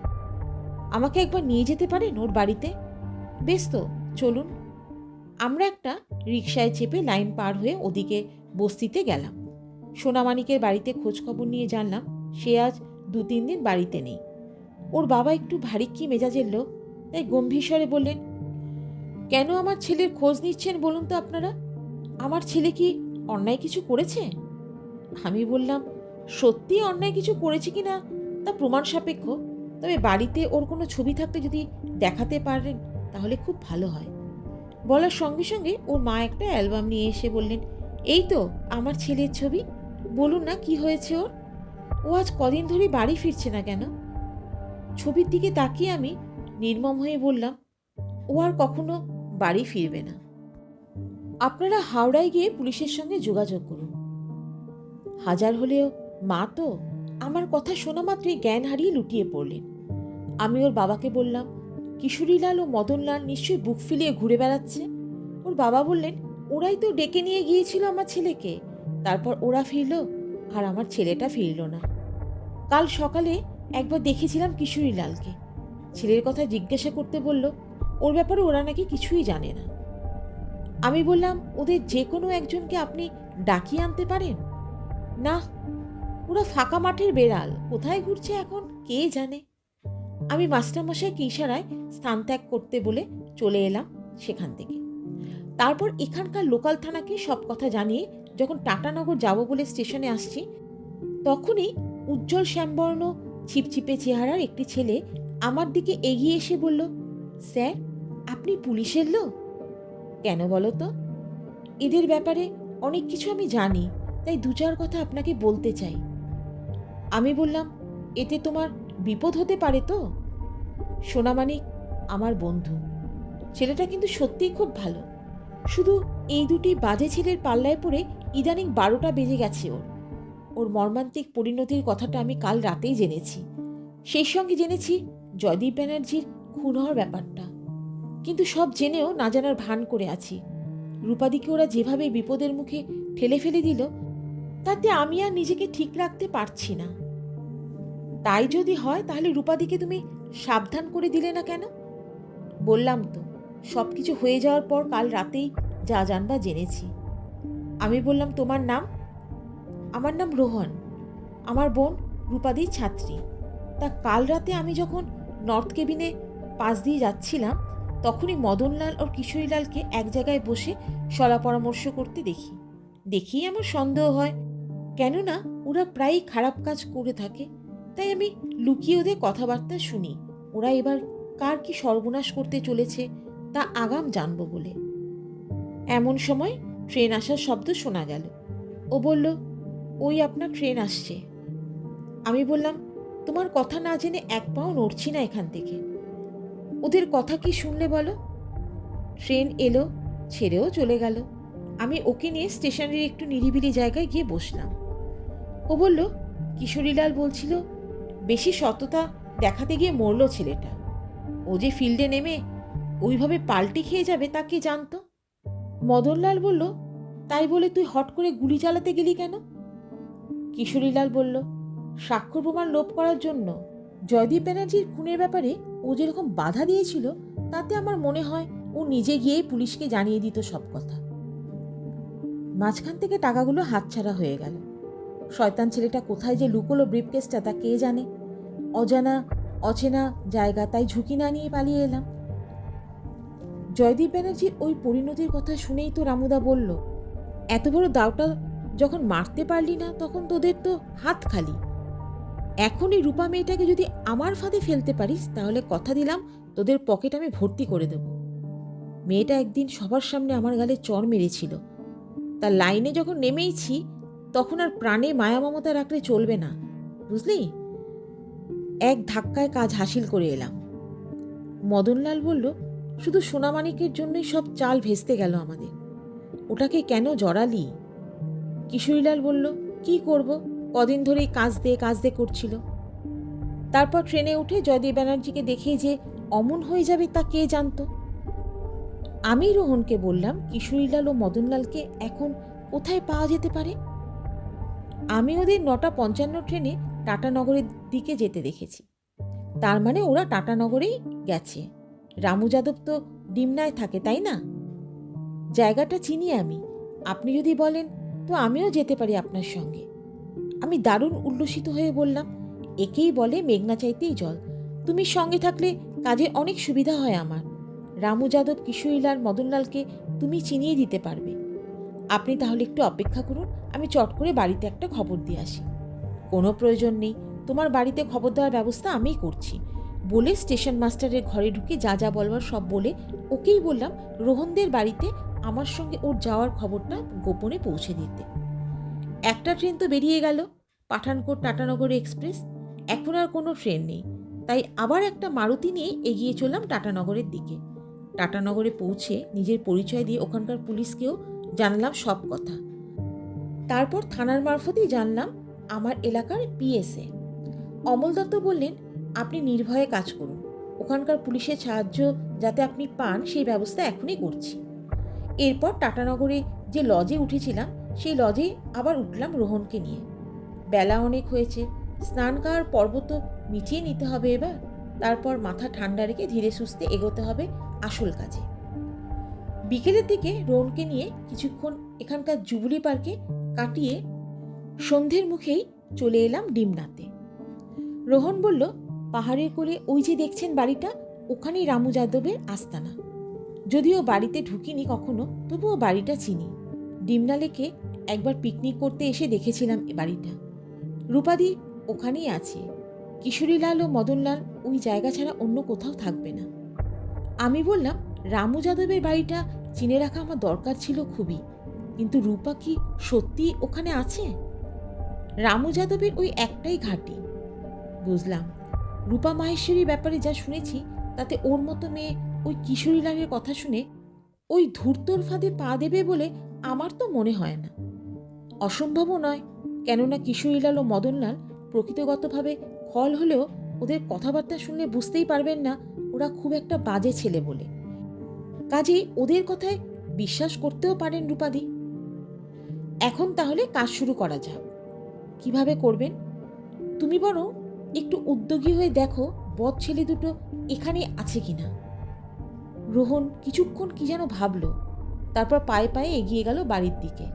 আমাকে একবার নিয়ে যেতে পারেন ওর বাড়িতে? বেশ তো, চলুন। আমরা একটা রিকশায় চেপে লাইন পার হয়ে ওদিকে বস্তিতে গেলাম। সোনামানিকের বাড়িতে খোঁজখবর নিয়ে জানলাম সে আজ 2-3 দিন বাড়িতে নেই। ওর বাবা একটু ভারিক্কি মেজাজের লোক, তাই গম্ভীর স্বরে বললেন, কেন আমার ছেলের খোঁজ নিচ্ছেন বলুন তো আপনারা? আমার ছেলে কি অন্যায় কিছু করেছে? আমি বললাম, সত্যি অন্যায় কিছু করেছে কিনা তা প্রমাণ সাপেক্ষ, তবে বাড়িতে ওর কোনো ছবি থাকতে যদি দেখাতে পারেন তাহলে খুব ভালো হয়। বলার সঙ্গে সঙ্গে ওর মা একটা অ্যালবাম নিয়ে এসে বললেন, এই তো আমার ছেলের ছবি, বলুন না কি হয়েছে ওর? ও আজ কদিন ধরে বাড়ি ফিরছে না কেন? ছবির দিকে তাকিয়ে আমি নির্মম হয়ে বললাম, ও আর কখনো বাড়ি ফিরবে না। আপনারা হাওড়ায় গিয়ে পুলিশের সঙ্গে যোগাযোগ করুন। হাজার হলেও মা তো। আমার কথা শোনা মাত্রই জ্ঞান হারিয়ে লুটিয়ে পড়লেন। আমি ওর বাবাকে বললাম, কিশোরীলাল ও মদনলাল নিশ্চয়ই বুক ফিলিয়ে ঘুরে বেড়াচ্ছে। ওর বাবা বললেন, ওরাই তো ডেকে নিয়ে গিয়েছিল আমার ছেলেকে, তারপর ওরা ফিরল আর আমার ছেলেটা ফিরল না। কাল সকালে একবার দেখেছিলাম কিশোরীলালকে। ছেলের কথা জিজ্ঞাসা করতে বলল, ওর ব্যাপারে ওরা নাকি কিছুই জানে না। আমি বললাম, ওদের যে কোনো একজনকে আপনি ডাকিয়ে আনতে পারেন না? ওরা ফাঁকা মাঠের বেড়াল, কোথায় ঘুরছে এখন কে জানে। আমি মাস্টারমশাইকে ইশারায় স্থান ত্যাগ করতে বলে চলে এলাম সেখান থেকে। তারপর এখানকার লোকাল থানাকে সব কথা জানিয়ে যখন টাটানগর যাব বলে স্টেশনে আসছি, তখনই উজ্জ্বল শ্যামবর্ণ ছিপছিপে চেহারার একটি ছেলে আমার দিকে এগিয়ে এসে বলল, স্যার, আপনি পুলিশের লোক? কেন বলো তো? এদের ব্যাপারে অনেক কিছু আমি জানি, তাই 2-4 কথা আপনাকে বলতে চাই। আমি বললাম, এতে তোমার বিপদ হতে পারে তো? সোনামানিক আমার বন্ধু, ছেলেটা কিন্তু সত্যিই খুব ভালো। শুধু এই দুটি বাজে ছেলের পাল্লায় পড়ে ইদানিং 12টা বেজে গেছে ওর মর্মান্তিক পরিণতির কথাটা আমি কাল রাতেই জেনেছি। সেই সঙ্গে জেনেছি জয়দীপ ব্যানার্জির খুন হওয়ার ব্যাপারটা। কিন্তু সব জেনেও না জানার ভান করে আছি। রূপাদিকে ওরা যেভাবে বিপদের মুখে ঠেলে ফেলে দিল, তাতে আমি আর নিজেকে ঠিক রাখতে পারছি না। তাই যদি হয় তাহলে রূপাদিকে তুমি সাবধান করে দিলে না কেন? বললাম তো, সব কিছু হয়ে যাওয়ার পর কাল রাতেই যা জানবা জেনেছি। আমি বললাম, তোমার নাম? আমার নাম রোহন, আমার বোন রূপাদির ছাত্রী। তা কাল রাতে আমি যখন নর্থ কেবিনে পাশ দিয়ে যাচ্ছিলাম, তখনই মদনলাল ও কিশোরীলালকে এক জায়গায় বসে সলা পরামর্শ করতে দেখি আমার সন্দেহ হয়। কেননা ওরা প্রায়ই খারাপ কাজ করে থাকে, তাই আমি লুকিয়ে ওদের কথাবার্তা শুনি। ওরা এবার কার কি সর্বনাশ করতে চলেছে তা আগাম জানবো বলে। এমন সময় ট্রেন আসার শব্দ শোনা গেল। ও বলল, ওই আপনার ট্রেন আসছে। আমি বললাম, তোমার কথা না জেনে এক পাও নড়ছি না এখান থেকে। ওদের কথা কি শুনলে বলো? ট্রেন এলো, ছেড়েও চলে গেল। আমি ওকে নিয়ে স্টেশনের একটু নিরিবিলি জায়গায় গিয়ে বসলাম। ও বলল, কিশোরীলাল বলছিল বেশি সততা দেখাতে গিয়ে মরল ছেলেটা। ও যে ফিল্ডে নেমে ওইভাবে পাল্টি খেয়ে যাবে তা কে জানতো? মদনলাল বলল, তাই বলে তুই হট করে গুলি চালাতে গেলি কেন? কিশোরীলাল বলল, সাক্ষ্য প্রমাণ লোপ করার জন্য। জয়দীপ ব্যানার্জির খুনের ব্যাপারে ও যেরকম বাধা দিয়েছিল, তাতে আমার মনে হয় ও নিজে গিয়েই পুলিশকে জানিয়ে দিত সব কথা। মাঝখান থেকে টাকাগুলো হাতছাড়া হয়ে গেল। শয়তান ছেলেটা কোথায় যে লুকোলো ব্রিফকেসটা তা কে জানে। অচেনা জায়গা, তাই ঝুঁকি না নিয়ে পালিয়ে এলাম। জয়দীপ ব্যানার্জির ওই পরিণতির কথা শুনেই তো রামুদা বলল, এত বড় দাওটা যখন মারতে পারলি না, তখন তোদের তো হাত খালি। এখনই রূপা মেয়েটাকে যদি আমার ফাঁদে ফেলতে পারিস, তাহলে কথা দিলাম তোদের পকেট আমি ভর্তি করে দেব। মেয়েটা একদিন সবার সামনে আমার গালে চড় মেরেছিল। তার লাইনে যখন নেমেইছি, তখন আর প্রাণে মায়া মমতা রাখলে চলবে না, বুঝলি? এক ধাক্কায় কাজ হাসিল করে এলাম। মদনলাল বলল, শুধু সোনামানিকের জন্যই সব চাল ভেস্তে গেল আমাদের। ওটাকে কেন জড়ালি? কিশোরীলাল বলল, কি করব, কদিন ধরেই কাজ দে করছিল। তারপর ট্রেনে উঠে জয়দীপ ব্যানার্জিকে দেখে যে অমন হয়ে যাবে তা কে জানতো। আমি রোহনকে বললাম, কিশোরীলাল ও মদনলালকে এখন কোথায় পাওয়া যেতে পারে? আমি ওদের 9:55 ট্রেনে টাটানগরের দিকে যেতে দেখেছি। তার মানে ওরা টাটানগরেই গেছে। রামু যাদব তো ডিমনায় থাকে, তাই না? জায়গাটা চিনি আমি। আপনি যদি বলেন তো আমিও যেতে পারি আপনার সঙ্গে। আমি দারুণ উল্লসিত হয়ে বললাম, একেই বলে মেঘনা চাইতেই জল। তুমি সঙ্গে থাকলে কাজে অনেক সুবিধা হয় আমার। রামু যাদব, কিশোরীলাল, মদনলালকে তুমি চিনিয়ে দিতে পারবে। আপনি তাহলে একটু অপেক্ষা করুন, আমি চট করে বাড়িতে একটা খবর দিয়ে আসি। কোনো প্রয়োজন নেই, তোমার বাড়িতে খবর দেওয়ার ব্যবস্থা আমিই করছি বলে স্টেশন মাস্টারের ঘরে ঢুকে যা বলবার সব বলে ওকেই বললাম রোহনদের বাড়িতে আমার সঙ্গে ওর যাওয়ার খবরটা গোপনে পৌঁছে দিতে। একটা ট্রেন তো বেরিয়ে গেল, পাঠানকোট টাটানগর এক্সপ্রেস। এখন আর কোনো ট্রেন নেই, তাই আবার একটা মারুতি নিয়ে এগিয়ে চললাম টাটানগরের দিকে। টাটানগরে পৌঁছে নিজের পরিচয় দিয়ে ওখানকার পুলিশকেও জানলাম সব কথা। তারপর থানার মারফতেই জানলাম আমার এলাকার পিএসএ অমল দত্ত বললেন, আপনি নির্ভয়ে কাজ করুন, ওখানকার পুলিশের সাহায্য যাতে আপনি পান সেই ব্যবস্থা এখনই করছি। এরপর টাটানগরে যে লজে উঠেছিলাম সেই লজে আবার উঠলাম রোহনকে নিয়ে। বেলা অনেক হয়েছে, স্নান করার পর্ব তো মিটিয়ে নিতে হবে এবার। তারপর মাথা ঠান্ডা রেখে ধীরে সুস্থে এগোতে হবে আসল কাজে। বিকেলের দিকে রোহনকে নিয়ে কিছুক্ষণ এখানকার জুবলি পার্কে কাটিয়ে সন্ধ্যের মুখেই চলে এলাম ডিমনাতে। রোহন বলল, পাহাড়ের কোলে ওই যে দেখছেন বাড়িটা, ওখানেই রামু যাদবের আস্তানা। যদিও বাড়িতে ঢুকিনি কখনো, তবুও বাড়িটা চিনি। ডিমনা লেকে একবার পিকনিক করতে এসে দেখেছিলাম এ বাড়িটা। রূপাদি ওখানেই আছে। কিশোরীলাল ও মদনলাল ওই জায়গা ছাড়া অন্য কোথাও থাকবে না। আমি বললাম, রামু যাদবের বাড়িটা চিনে রাখা আমার দরকার ছিল খুবই, কিন্তু রূপা কি সত্যি ওখানে আছে? রামু যাদবের ওই একটাই ঘাঁটি। বুঝলাম, রূপা মাহেশ্বরীর ব্যাপারে যা শুনেছি তাতে ওর মতো মেয়ে ওই কিশোরীলালের কথা শুনে ওই ধূর্তর ফাঁদে পা দেবে বলে আমার তো মনে হয় না। অসম্ভবও নয়, কেননা কিশোরীলাল ও মদনলাল প্রকৃতিগতভাবে খল হলেও ওদের কথাবার্তা শুনলে বুঝতেই পারবেন না ওরা খুব একটা বাজে ছেলে বলে। কাজেই ওদের কথায় বিশ্বাস করতেও পারেন রূপাদি। এখন তাহলে কাজ শুরু করা যাক। কিভাবে করবেন? তুমি বরং একটু উদ্যোগী হয়ে দেখো বদ ছেলে দুটো এখানে আছে কিনা। রোহন কিছুক্ষণ কি যেন ভাবল, তারপর পায়ে পায়ে এগিয়ে গেল বাড়ির দিকে।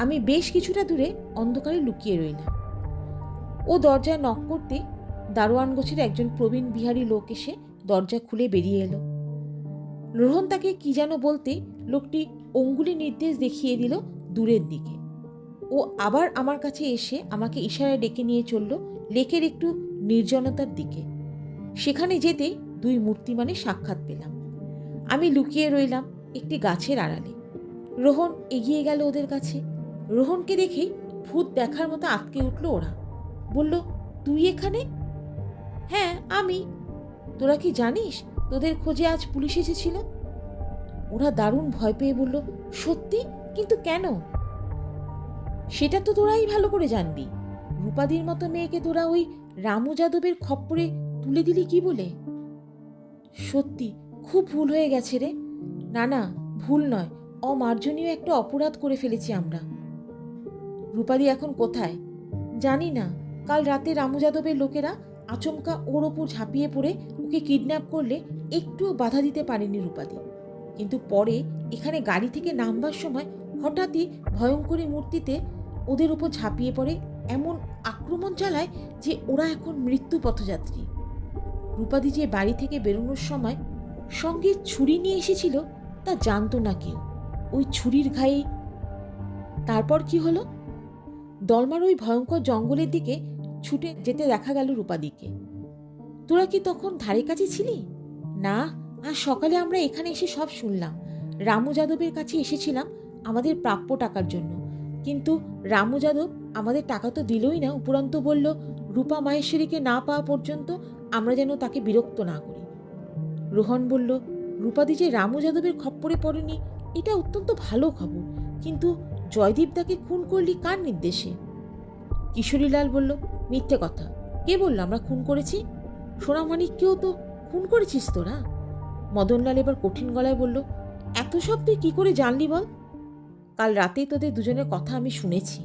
আমি বেশ কিছুটা দূরে অন্ধকারে লুকিয়ে রইলাম। ও দরজায় নক করতে দারোয়ান গোছের একজন প্রবীণ বিহারী লোক এসে দরজা খুলে বেরিয়ে এলো। রোহন তাকে কি যেন বলতে লোকটি অঙ্গুলি নির্দেশ দেখিয়ে দিল দূরের দিকে। ও আবার আমার কাছে এসে আমাকে ইশারায় ডেকে নিয়ে চলল লেকের একটু নির্জনতার দিকে। সেখানে যেতে দুই মূর্তিমানের সাক্ষাৎ পেলাম। আমি লুকিয়ে রইলাম একটি গাছের আড়ালে। রোহন এগিয়ে গেল ওদের কাছে। রোহনকে দেখেই ভূত দেখার মতো আটকে উঠল ওরা। বলল, তুই এখানে? হ্যাঁ, আমি। তোরা কি জানিস তোদের খোঁজে আজ পুলিশ এসেছিল? ওরা দারুণ ভয় পেয়ে বলল, সত্যি? কিন্তু কেন? সেটা তো তোরাই ভালো করে জানবি। রূপাদির মতো মেয়েকে তোরা ওই রামু যাদবের খপ্পরে তুলে দিলি কি বলে? সত্যি খুব ভুল হয়ে গেছে রে। না না, ভুল নয়, অমার্জনীয় একটা অপরাধ করে ফেলেছি আমরা। রূপাদি এখন কোথায়? জানি না। কাল রাতে রামু যাদবের লোকেরা আচমকা ওর ওপর ঝাঁপিয়ে পড়ে ওকে কিডন্যাপ করলে একটুও বাধা দিতে পারেনি রূপাদি। কিন্তু পরে এখানে গাড়ি থেকে নামবার সময় হঠাৎই ভয়ঙ্করী মূর্তিতে ওদের উপর ঝাঁপিয়ে পড়ে এমন আক্রমণ চালায় যে ওরা এখন মৃত্যু পথযাত্রী। রূপাদি যে বাড়ি থেকে বেরোনোর সময় সঙ্গে ছুরি নিয়ে এসেছিল তা জানতো না কেউ। ওই ছুরির ঘায়ে তারপর কি হলো? দলমার ওই ভয়ঙ্কর জঙ্গলের দিকে ছুটে যেতে দেখা গেল রূপাদিকে। তোরা কি তখন ধারে কাছে ছিলি? না, আজ সকালে আমরা এখানে এসে সব শুনলাম। রামু যাদবের কাছে এসেছিলাম আমাদের প্রাপ্য টাকার জন্য, কিন্তু রামু যাদব আমাদের টাকা তো দিলই না, উপরন্তু বলল রূপা মাহেশ্বরীকে না পাওয়া পর্যন্ত আমরা যেন তাকে বিরক্ত না করি। রোহন বলল, রূপাদি যে রামু যাদবের খপ্পরে পড়েনি এটা অত্যন্ত ভালো খবর, কিন্তু জয়দীপদাকে খুন করলি কার নির্দেশে? কিশোরীলাল বলল, মিথ্যে কথা। কে বলল আমরা খুন করেছি? সোনামানিককেও তো খুন করেছিস তোরা। মদনলাল এবার কঠিন গলায় বলল, এত সব তুই কি করে জানলি বল? কাল রাতেই তোদের দুজনের কথা আমি শুনেছি।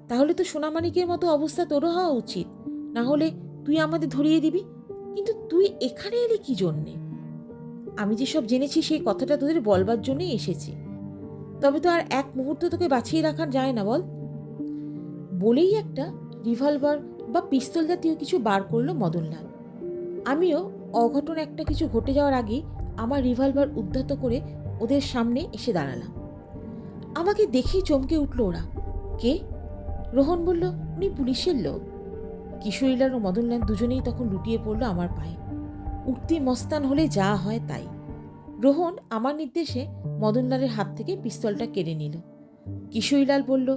তাহলে তো সোনামানিকের মতো অবস্থা তোরও হওয়া উচিত, না হলে তুই আমাদের ধরিয়ে দিবি। কিন্তু তুই এখানে এলি কি জন্যে? আমি যেসব জেনেছি সেই কথাটা তোদের বলবার জন্যই এসেছি। তবে তো আর এক মুহূর্ত তোকে বাঁচিয়ে রাখা যায় না বল। বলেই একটা রিভলভার বা পিস্তল জাতীয় কিছু বার করলো মদনলাল। আমিও অঘটন একটা কিছু ঘটে যাওয়ার আগেই আমার রিভলভার উদ্ধত করে ওদের সামনে এসে দাঁড়ালাম। আমাকে দেখেই চমকে উঠল ওরা। কে? রোহন বলল, উনি পুলিশের লোক। কিশোরীলাল ও মদনলাল দুজনেই তখন লুটিয়ে পড়ল আমার পায়ে। উঠতি মস্তান হলে যা হয় তাই। রোহন আমার নির্দেশে মদনলালের হাত থেকে পিস্তলটা কেড়ে নিল। কিশোরীলাল বলল,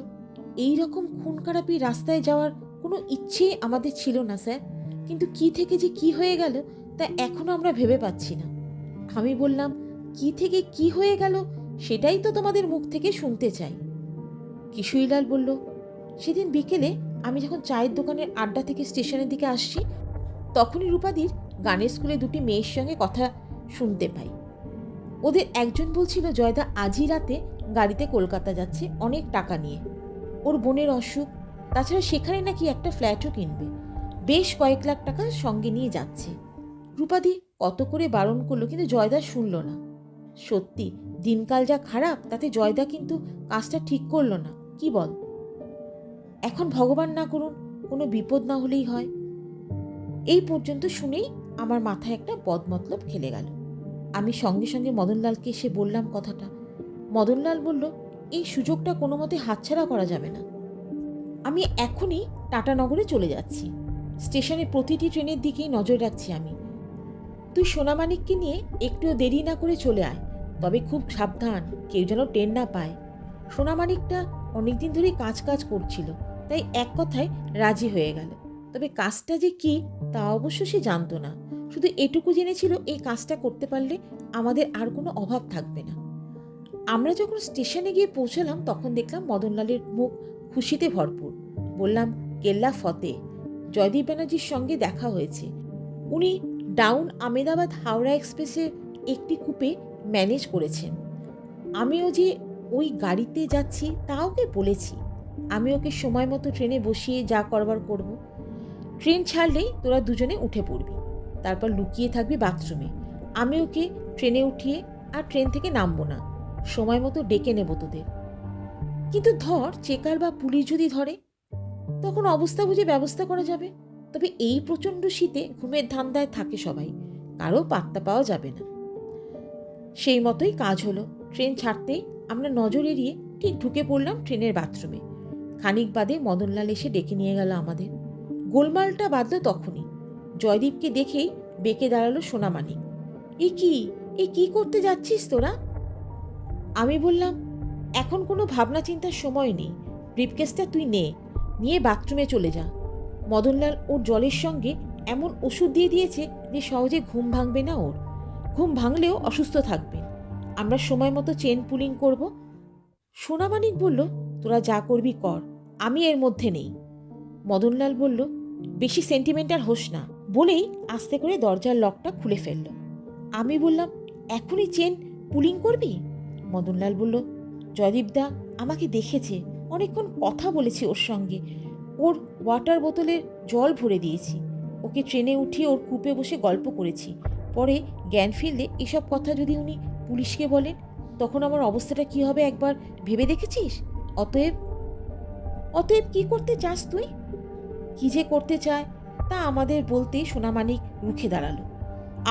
এই রকম খুন খারাপি রাস্তায় যাওয়ার কোনো ইচ্ছেই আমাদের ছিল না স্যার, কিন্তু কি থেকে যে কি হয়ে গেল তা এখনো আমরা ভেবে পাচ্ছি না। আমি বললাম, কি থেকে কি হয়ে গেল সেটাই তো তোমাদের মুখ থেকে শুনতে চাই। কিশোরীলাল বলল, সেদিন বিকেলে আমি যখন চায়ের দোকানের আড্ডা থেকে স্টেশনের দিকে আসছি তখনই রূপাদির গানের স্কুলে দুটি মেয়ের সঙ্গে কথা শুনতে পাই। ওদের একজন বলছিল জয়দা আজই রাতে গাড়িতে কলকাতা যাচ্ছে অনেক টাকা নিয়ে। ওর বোনের অসুখ, তাছাড়া সেখানে নাকি একটা ফ্ল্যাটও কিনবে। বেশ কয়েক লাখ টাকা সঙ্গে নিয়ে যাচ্ছে। রূপাদি কত করে বারণ করলো কিন্তু জয়দা শুনল না। সত্যি দিনকাল যা খারাপ, তাতে জয়দা কিন্তু কাজটা ঠিক করলো না, কি বল? এখন ভগবান না করুন কোনো বিপদ না হলেই হয়। এই পর্যন্ত শুনেই আমার মাথায় একটা বদমতলব খেলে গেল। আমি সঙ্গে সঙ্গে মদনলালকে এসে বললাম কথাটা। মদনলাল বলল, এই সুযোগটা কোনো মতে হাতছাড়া করা যাবে না। আমি এখনই টাটানগরে চলে যাচ্ছি। স্টেশনে প্রতিটি ট্রেনের দিকেই নজর রাখছি আমি। তুই সোনামানিককে নিয়ে একটুও দেরি না করে চলে আয়, তবে খুব সাবধান, কেউ যেন টের না পায়। সোনামানিকটা অনেকদিন ধরেই কাজ করছিল, তাই এক কথায় রাজি হয়ে গেল। তবে কাজটা যে কি তা অবশ্য সে জানতো না, শুধু এটুকু জেনেছিল এই কাজটা করতে পারলে আমাদের আর কোনো অভাব থাকবে না। আমরা যখন স্টেশনে গিয়ে পৌঁছালাম তখন দেখলাম মদনলালের মুখ খুশিতে ভরপুর। বললাম, কেল্লা ফতে, জয়দীপ ব্যানার্জির সঙ্গে দেখা হয়েছে। উনি ডাউন আমেদাবাদ হাওড়া এক্সপ্রেসে একটি কুপে ম্যানেজ করেছেন। আমিও যে ওই গাড়িতে যাচ্ছি তা ওকে বলেছি। আমি ওকে সময় মতো ট্রেনে বসিয়ে যা করবার করব। ট্রেন ছাড়লেই তোরা দুজনে উঠে পড়বি, তারপর লুকিয়ে থাকবি বাথরুমে। আমি ওকে ট্রেনে উঠিয়ে আর ট্রেন থেকে নামবো না, সময় মতো ডেকে নেব তোদের। কিন্তু ধর চেকার বা পুলিশ যদি ধরে, তখন অবস্থা বুঝে ব্যবস্থা করা যাবে। তবে এই প্রচণ্ড শীতে ঘুমের ধান্দায় থাকে সবাই, কারো পাত্তা পাওয়া যাবে না। সেই মতোই কাজ হলো। ট্রেন ছাড়তেই আমরা নজর এড়িয়ে ঠিক ঢুকে পড়লাম ট্রেনের বাথরুমে। খানিক বাদে মদনলাল এসে ডেকে নিয়ে গেল আমাদের। গোলমালটা বাঁধল তখনই। জয়দীপকে দেখেই বেঁকে দাঁড়ালো সোনামানিক। এ কি করতে যাচ্ছিস তোরা? আমি বললাম, এখন কোনো ভাবনা চিন্তার সময় নেই, ব্রিফকেসটা তুই নিয়ে বাথরুমে চলে যা। মদনলাল ওর জলের সঙ্গে এমন ওষুধ দিয়ে দিয়েছে যে সহজে ঘুম ভাঙবে না ওর। ঘুম ভাঙলেও অসুস্থ থাকবে। আমরা সময় মতো চেন পুলিং করব। সোনামানিক বলল, তোরা যা করবি কর, আমি এর মধ্যে নেই। মদনলাল বলল, বেশি সেন্টিমেন্টাল হোস না, বলেই আস্তে করে দরজার লকটা খুলে ফেলল। আমি বললাম, এখনই চেন পুলিং করবি? মদনলাল বলল, জয়দীপদা আমাকে দেখেছে, অনেকক্ষণ কথা বলেছি ওর সঙ্গে, ওর ওয়াটার বোতলের জল ভরে দিয়েছি, ওকে ট্রেনে উঠিয়ে ওর কূপে বসে গল্প করেছি। পরে জ্ঞান ফিরলে এসব কথা যদি উনি পুলিশকে বলেন, তখন আমার অবস্থাটা কি হবে একবার ভেবে দেখেছিস? অতএব অতএব কি করতে চাস তুই? কি যে করতে চায় তা আমাদের বলতেই সোনামানিক রুখে দাঁড়ালো।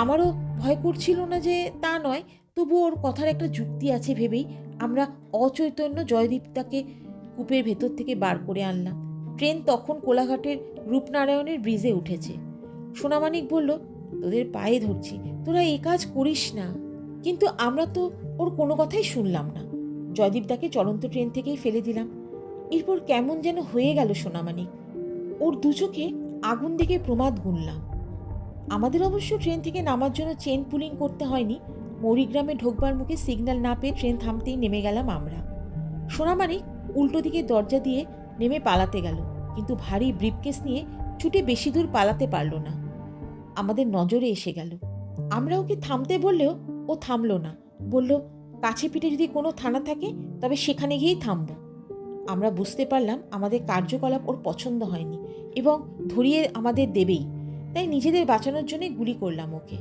আমারও ভয় করছিল না যে তা নয়, তবু ওর কথার একটা যুক্তি আছে ভেবেই আমরা অচৈতন্য জয়দীপটাকে কূপের ভেতর থেকে বার করে আনলাম। ট্রেন তখন কোলাঘাটের রূপনারায়ণের ব্রিজে উঠেছে। সোনামানিক বলল, তোদের পায়ে ধরছি, তোরা এই কাজ করিস না। কিন্তু আমরা তো ওর কোনো কথাই শুনলাম না। জয়দীপদাকে চলন্ত ট্রেন থেকেই ফেলে দিলাম। এরপর কেমন যেন হয়ে গেল সোনামানিক। ওর দু চোখে আগুন দেখে প্রমাদ গুনলাম। আমাদের অবশ্য ট্রেন থেকে নামার জন্য চেন পুলিং করতে হয়নি। মৌরিগ্রামে ঢোকবার মুখে সিগন্যাল না পেয়ে ট্রেন থামতেই নেমে গেলাম আমরা। সোনামানিক উল্টো দিকে দরজা দিয়ে নেমে পালাতে গেল, কিন্তু ভারী ব্রিফকেস নিয়ে ছুটে বেশি দূর পালাতে পারল না। আমাদের নজরে এসে গেল। আমরা ওকে থামতে বললেও ও থামল না। বলল, কাছে পিঠে যদি কোনো থানা থাকে তবে সেখানে গিয়েই থামব। আমরা বুঝতে পারলাম আমাদের কার্যকলাপ ওর পছন্দ হয়নি এবং ধরিয়ে আমাদের দেবেই। তাই নিজেদের বাঁচানোর জন্য গুলি করলাম ওকে।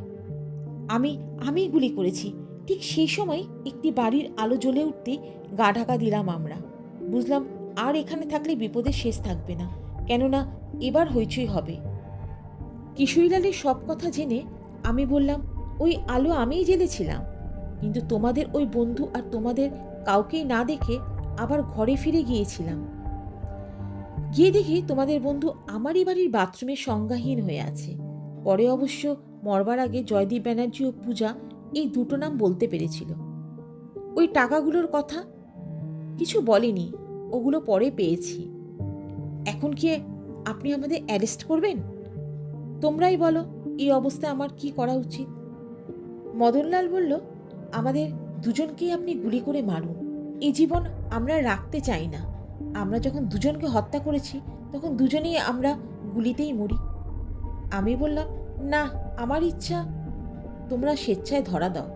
আমি গুলি করেছি। ঠিক সেই সময় একটি বাড়ির আলো জ্বলে উঠতেই গা ঢাকা দিলাম আমরা। বুঝলাম আর এখানে থাকলে বিপদের শেষ থাকবে না, কেননা এবার হইচই হবে। কিশোরীলালের সব কথা জেনে আমি বললাম, ওই আলো আমিই জ্বেলেছিলাম, কিন্তু তোমাদের ওই বন্ধু আর তোমাদের কাউকেই না দেখে আবার ঘরে ফিরে গিয়েছিলাম। গিয়ে দেখি তোমাদের বন্ধু আমারই বাড়ির বাথরুমে সংজ্ঞাহীন হয়ে আছে। পরে অবশ্য মরবার আগে জয়দীপ ব্যানার্জি ও পূজা এই দুটো নাম বলতে পেরেছিল। ওই টাকাগুলোর কথা কিছু বলেনি, ওগুলো পরে পেয়েছি। এখন কি আপনি আমাদের অ্যারেস্ট করবেন? তোমরাই বলো এই অবস্থায় আমার কি করা উচিত। মদনলাল বলল, আমাদের দুজনকেই আপনি গুলি করে মারুন, এই জীবন আমরা রাখতে চাই না। আমরা যখন দুজনকে হত্যা করেছি তখন দুজনেই আমরা গুলিতেই মরি। আমি বললাম, না, আমার ইচ্ছা তোমরা স্বেচ্ছায় ধরা দাও।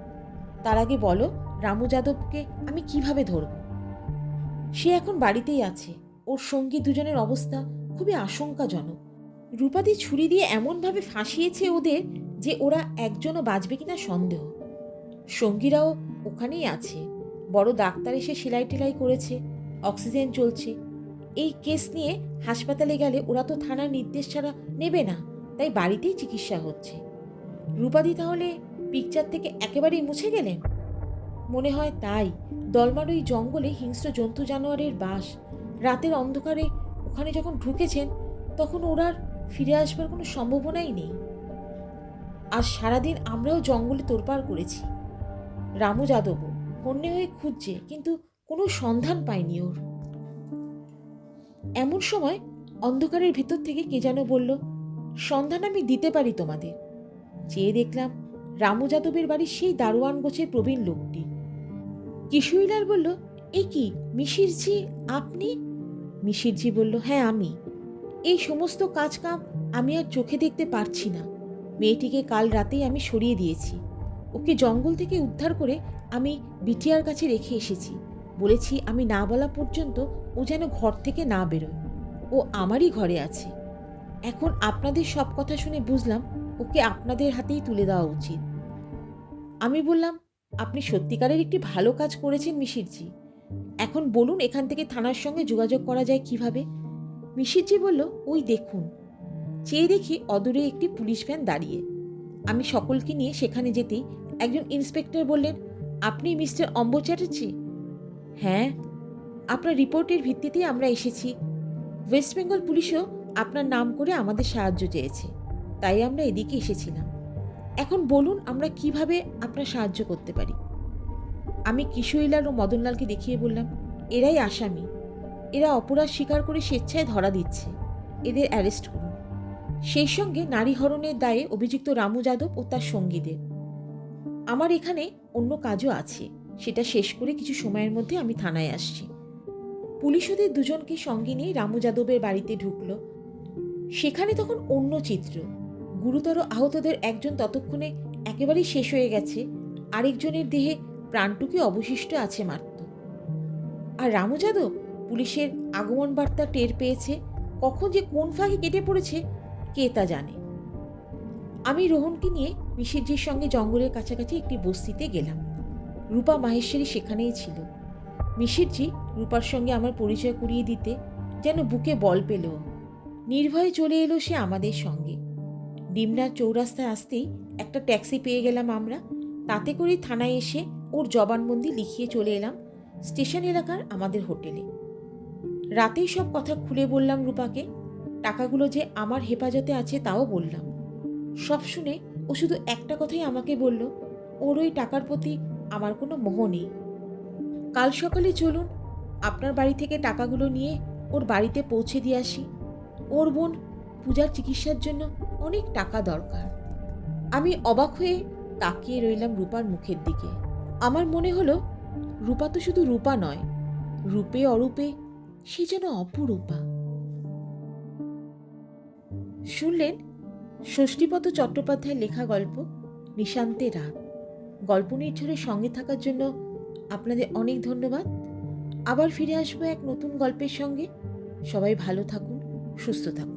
তার আগে বলো রামু যাদবকে আমি কিভাবে ধরব? সে এখন বাড়িতেই আছে। ওর সঙ্গী দুজনের অবস্থা খুবই আশঙ্কাজনক। রূপাদি ছুরি দিয়ে এমনভাবে ফাঁসিয়েছে ওদের যে ওরা একজনও বাঁচবে কিনা সন্দেহ। সঙ্গীরাও ওখানেই আছে। বড় ডাক্তার এসে সেলাই টেলাই করেছে, অক্সিজেন চলছে। এই কেস নিয়ে হাসপাতালে গেলে ওরা তো থানার নির্দেশ ছাড়া নেবে না, তাই বাড়িতেই চিকিৎসা হচ্ছে। রূপাদি তাহলে পিকচার থেকে একেবারেই মুছে গেলেন? মনে হয় তাই। দলমার ওই জঙ্গলে হিংস্র জন্তু জানোয়ারের বাস। রাতের অন্ধকারে ওখানে যখন ঢুকেছেন তখন ওরা ফিরে আসবার কোনো সম্ভাবনাই নেই। আজ সারাদিন আমরাও জঙ্গলে তোড়পাড় করেছি। রামু যাদবও হন্যে হয়ে খুঁজছে, কিন্তু কোনো সন্ধান পায়নি ওর। এমন সময় অন্ধকারের ভিতর থেকে কে যেন বলল, সন্ধান আমি দিতে পারি তোমাদের। চেয়ে দেখলাম রামু যাদবের বাড়ির সেই দারোয়ান গোছের প্রবীণ লোকটি। কিশোরীলাল বলল, এ কি মিশিরজি, আপনি? মিশিরজি বলল, হ্যাঁ আমি। এই সমস্ত কাজ কাম আমি আর চোখে দেখতে পারছি না। মেয়েটিকে কাল রাতেই আমি সরিয়ে দিয়েছি। ওকে জঙ্গল থেকে উদ্ধার করে আমি বিটিয়ার কাছে রেখে এসেছি। বলেছি আমি না বলা পর্যন্ত ও যেন ঘর থেকে না বেরোয়। ও আমারই ঘরে আছে। এখন আপনাদের সব কথা শুনে বুঝলাম ওকে আপনাদের হাতেই তুলে দেওয়া উচিত। আমি বললাম, আপনি সত্যিকারের একটি ভালো কাজ করেছেন মিশিরজি। এখন বলুন এখান থেকে থানার সঙ্গে যোগাযোগ করা যায় কিভাবে? মিশিরজি বলল, ওই দেখুন। চেয়ে দেখি অদূরে একটি পুলিশ ভ্যান দাঁড়িয়ে। আমি সকলকে নিয়ে সেখানে যেতেই একজন ইন্সপেক্টর বললেন, আপনি মিস্টার অম্ব চ্যাটার্জি? হ্যাঁ, আপনার রিপোর্টের ভিত্তিতেই আমরা এসেছি। ওয়েস্ট বেঙ্গল পুলিশও আপনার নাম করে আমাদের সাহায্য চেয়েছে, তাই আমরা এদিকে এসেছিলাম। এখন বলুন আমরা কিভাবে আপনার সাহায্য করতে পারি? আমি কিশোরীলাল ও মদনলালকে দেখিয়ে বললাম, এরাই আসামি। এরা অপরাধ স্বীকার করে স্বেচ্ছায় ধরা দিচ্ছে। এদের অ্যারেস্ট করুন। সেই সঙ্গে নারী হরণের দায়ে অভিযুক্ত রামু যাদব ও তার সঙ্গীদের। আমার এখানে অন্য কাজও আছে, সেটা শেষ করে কিছু সময়ের মধ্যে আমি থানায় আসছি। পুলিশ ওদের দুজনকে সঙ্গে নিয়ে রামু যাদবের বাড়িতে ঢুকল। সেখানে তখন অন্য চিত্র। গুরুতর আহতদের একজন ততক্ষণে একেবারেই শেষ হয়ে গেছে, আরেকজনের দেহে প্রাণটুকু অবশিষ্ট আছে মাত্র। আর রামু যাদব পুলিশের আগমন বার্তা টের পেয়েছে, কখন যে কোন ফাঁকে কেটে পড়েছে কে তা জানে। আমি রোহনকে নিয়ে মিশিরজির সঙ্গে জঙ্গলের কাছাকাছি একটি বস্তিতে গেলাম। রূপা মাহেশ্বরী সেখানেই ছিল। মিশিরজি রূপার সঙ্গে আমার পরিচয় করিয়ে দিতে যেন বুকে বল পেল। নির্ভয়ে চলে এলো সে আমাদের সঙ্গে। ডিমনার চৌরাস্তায় আসতেই একটা ট্যাক্সি পেয়ে গেলাম আমরা। তাতে করেই থানায় এসে ওর জবানবন্দি লিখিয়ে চলে এলাম স্টেশন এলাকার আমাদের হোটেলে। রাতেই সব কথা খুলে বললাম রূপাকে। টাকাগুলো যে আমার হেফাজতে আছে তাও বললাম। সব শুনে ও শুধু একটা কথাই আমাকে বলল, ওর ওই টাকার প্রতি আমার কোনো মোহ নেই। কাল সকালে চলুন, আপনার বাড়ি থেকে টাকাগুলো নিয়ে ওর বাড়িতে পৌঁছে দিয়ে আসি। ওর বোন পূজার চিকিৎসার জন্য অনেক টাকা দরকার। আমি অবাক হয়ে তাকিয়ে রইলাম রূপার মুখের দিকে। আমার মনে হলো রূপা তো শুধু রূপা নয়, রূপে অরূপে সে যেন অপরূপা। শুনলেন ষষ্ঠীপদ চট্টোপাধ্যায়ের লেখা গল্প নিশান্তে রাত। গল্প নির্ঝরের সঙ্গে থাকার জন্য আপনাদের অনেক ধন্যবাদ। আবার ফিরে আসবো এক নতুন গল্পের সঙ্গে। সবাই ভালো থাকুন, সুস্থ থাকুন।